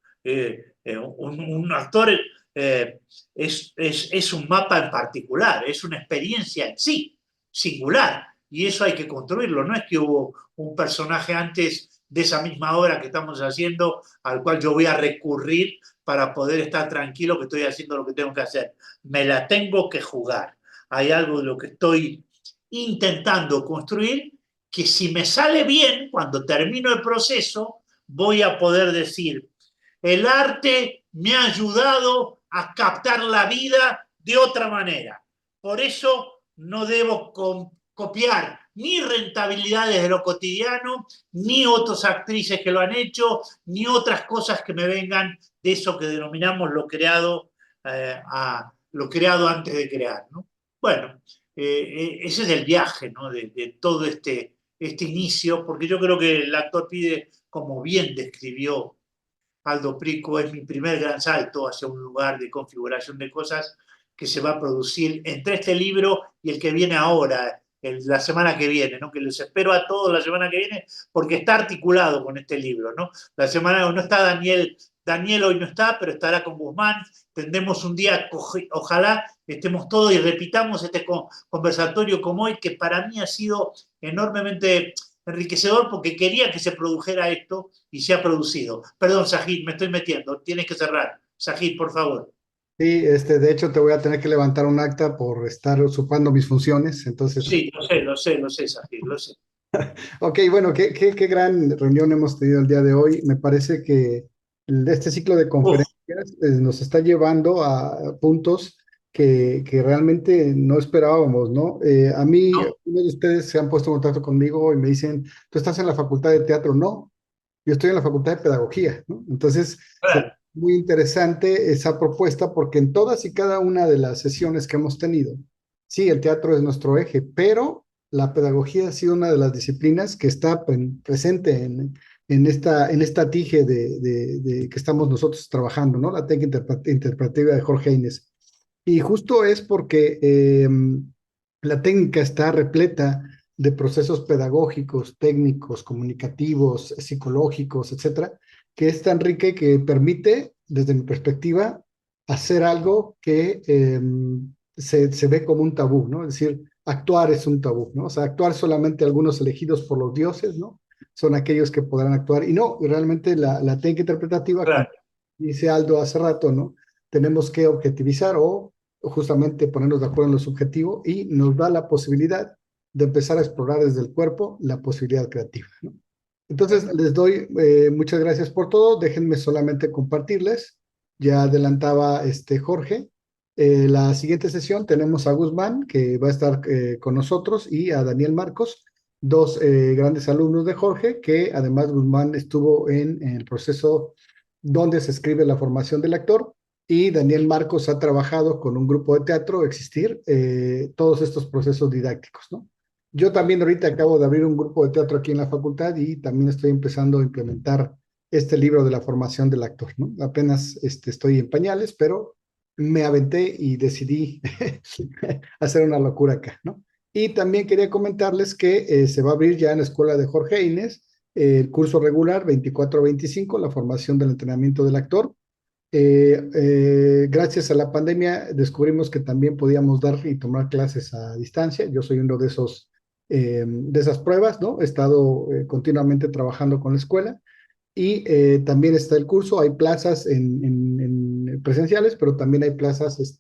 Un actor es un mapa en particular, es una experiencia en sí, singular, y eso hay que construirlo. No es que hubo un personaje antes de esa misma obra que estamos haciendo al cual yo voy a recurrir para poder estar tranquilo que estoy haciendo lo que tengo que hacer. Me la tengo que jugar. Hay algo de lo que estoy intentando construir que si me sale bien, cuando termino el proceso, voy a poder decir, el arte me ha ayudado a captar la vida de otra manera. Por eso no debo copiar ni rentabilidades de lo cotidiano, ni otras actrices que lo han hecho, ni otras cosas que me vengan de eso que denominamos lo creado antes de crear, ¿no? Bueno, ese es el viaje, ¿no? de todo este inicio, porque yo creo que el actor pide, como bien describió Aldo Prico, es mi primer gran salto hacia un lugar de configuración de cosas que se va a producir entre este libro y el que viene ahora, la semana que viene, ¿no? Que los espero a todos la semana que viene, porque está articulado con este libro, ¿no? La semana no está Daniel hoy no está, pero estará con Guzmán. Tendremos un día, ojalá estemos todos y repitamos este conversatorio como hoy, que para mí ha sido enormemente enriquecedor porque quería que se produjera esto y se ha producido. Perdón, Sajid, me estoy metiendo, tienes que cerrar. Sajid, por favor. Sí, de hecho te voy a tener que levantar un acta por estar usurpando mis funciones, entonces... Sí, lo sé, Sajid, lo sé. Ok, bueno, qué gran reunión hemos tenido el día de hoy. Me parece que este ciclo de conferencias nos está llevando a puntos que realmente no esperábamos, ¿no? A mí, uno de ustedes se han puesto en contacto conmigo y me dicen, ¿tú estás en la facultad de teatro? No, yo estoy en la facultad de pedagogía, ¿no? Entonces, claro. muy interesante esa propuesta porque en todas y cada una de las sesiones que hemos tenido, sí, el teatro es nuestro eje, pero la pedagogía ha sido una de las disciplinas que está presente en esta tije que estamos nosotros trabajando, ¿no? La técnica interpretativa de Jorge Inés. Y justo es porque la técnica está repleta de procesos pedagógicos, técnicos, comunicativos, psicológicos, etcétera, que es tan rica y que permite, desde mi perspectiva, hacer algo que se ve como un tabú, ¿no? Es decir, actuar es un tabú, ¿no? O sea, actuar solamente algunos elegidos por los dioses, ¿no? Son aquellos que podrán actuar. Y no, realmente la técnica interpretativa, claro, como dice Aldo hace rato, ¿no? Tenemos que objetivizar o justamente ponernos de acuerdo en lo subjetivo y nos da la posibilidad de empezar a explorar desde el cuerpo la posibilidad creativa, ¿no? Entonces, les doy muchas gracias por todo. Déjenme solamente compartirles. Ya adelantaba Jorge. La siguiente sesión tenemos a Guzmán, que va a estar con nosotros, y a Daniel Marcos, dos grandes alumnos de Jorge, que además Guzmán estuvo en el proceso donde se escribe la formación del actor, y Daniel Marcos ha trabajado con un grupo de teatro, Existir, todos estos procesos didácticos, ¿no? Yo también ahorita acabo de abrir un grupo de teatro aquí en la facultad y también estoy empezando a implementar este libro de la formación del actor, ¿no? Apenas estoy en pañales, pero me aventé y decidí hacer una locura acá, ¿no? Y también quería comentarles que se va a abrir ya en la escuela de Jorge Inés el curso regular 24-25, la formación del entrenamiento del actor. Gracias a la pandemia descubrimos que también podíamos dar y tomar clases a distancia. Yo soy uno de esas pruebas, ¿no? He estado continuamente trabajando con la escuela y también está el curso. Hay plazas en presenciales, pero también hay plazas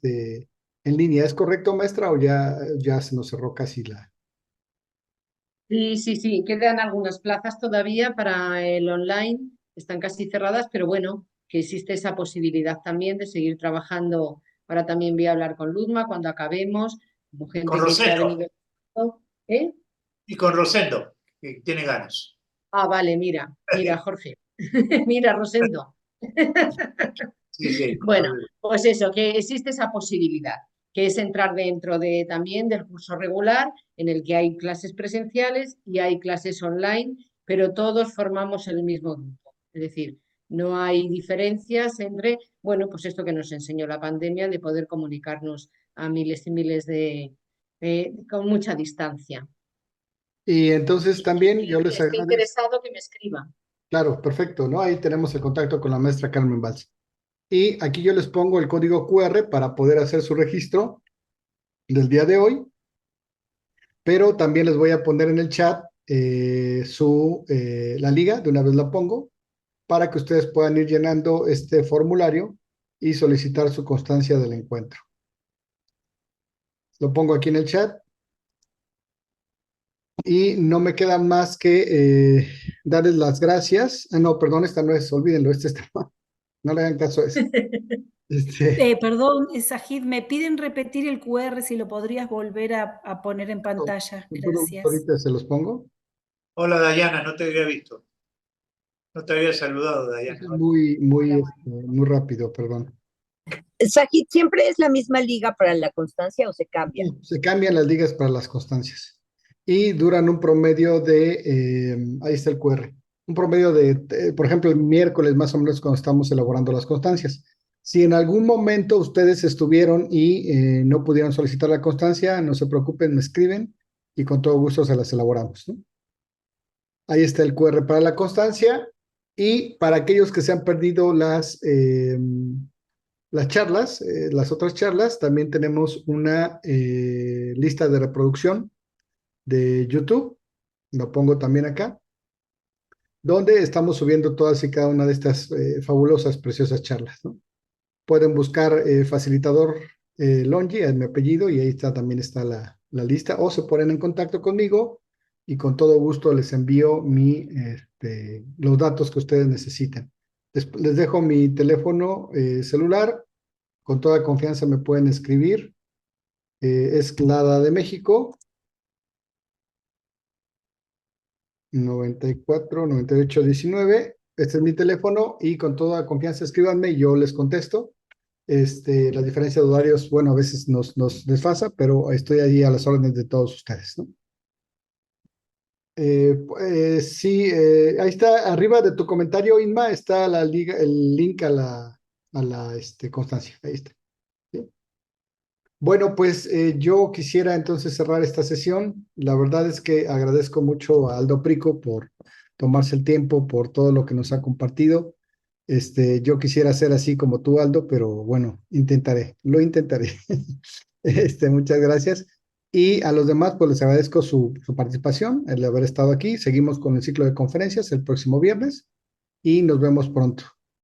en línea. ¿Es correcto, maestra, o ya se nos cerró casi la... Sí, quedan algunas plazas todavía para el online, están casi cerradas, pero bueno, que existe esa posibilidad también de seguir trabajando. Ahora también voy a hablar con Luzma cuando acabemos, como Con gente que ha Rosendo. venido. ¿Eh? Y con Rosendo, que tiene ganas. Ah, vale, mira, Jorge. Mira, Rosendo. Sí. Bueno, pues eso, que existe esa posibilidad, que es entrar dentro también del curso regular, en el que hay clases presenciales y hay clases online, pero todos formamos el mismo grupo. Es decir, no hay diferencias entre, bueno, pues esto que nos enseñó la pandemia, de poder comunicarnos a miles y miles con mucha distancia. Y entonces también yo les Esté agradezco. interesado, que me escriba. Claro, perfecto, ¿no? Ahí tenemos el contacto con la maestra Carmen Valls. Y aquí yo les pongo el código QR para poder hacer su registro del día de hoy, pero también les voy a poner en el chat la liga, de una vez la pongo, para que ustedes puedan ir llenando este formulario y solicitar su constancia del encuentro. Lo pongo aquí en el chat. Y no me queda más que darles las gracias. Ah, no, perdón, esta no es, olvídenlo, no le hagan caso a eso. Perdón, Sajid, me piden repetir el QR, si lo podrías volver a poner en pantalla. Gracias. Ahorita se los pongo. Hola, Dayana, no te había visto. No te había saludado, Dayana. Muy rápido, perdón. Sajid, ¿siempre es la misma liga para la constancia o se cambia? Se cambian las ligas para las constancias y duran un promedio de, ahí está el QR, un promedio de, por ejemplo, el miércoles más o menos cuando estamos elaborando las constancias. Si en algún momento ustedes estuvieron y no pudieron solicitar la constancia, no se preocupen, me escriben y con todo gusto se las elaboramos, ¿no? Ahí está el QR para la constancia y para aquellos que se han perdido las charlas, las otras charlas, también tenemos una lista de reproducción de YouTube, lo pongo también acá, donde estamos subiendo todas y cada una de estas fabulosas, preciosas charlas, ¿no? Pueden buscar facilitador Longi, es mi apellido, y ahí también está la lista, o se ponen en contacto conmigo y con todo gusto les envío los datos que ustedes necesiten. Les dejo mi teléfono celular, con toda confianza me pueden escribir, es Lada de México, 94 98 19. Este es mi teléfono y con toda confianza escríbanme y yo les contesto. La diferencia de horarios, bueno, a veces nos desfasa, pero estoy ahí a las órdenes de todos ustedes, ¿no? Sí, ahí está, arriba de tu comentario, Inma, está el link a la constancia. Ahí está. ¿Sí? Bueno, pues yo quisiera entonces cerrar esta sesión. La verdad es que agradezco mucho a Aldo Prico por tomarse el tiempo, por todo lo que nos ha compartido. Yo quisiera ser así como tú, Aldo, pero bueno, lo intentaré. Muchas gracias. Y a los demás, pues les agradezco su participación, el haber estado aquí. Seguimos con el ciclo de conferencias el próximo viernes y nos vemos pronto.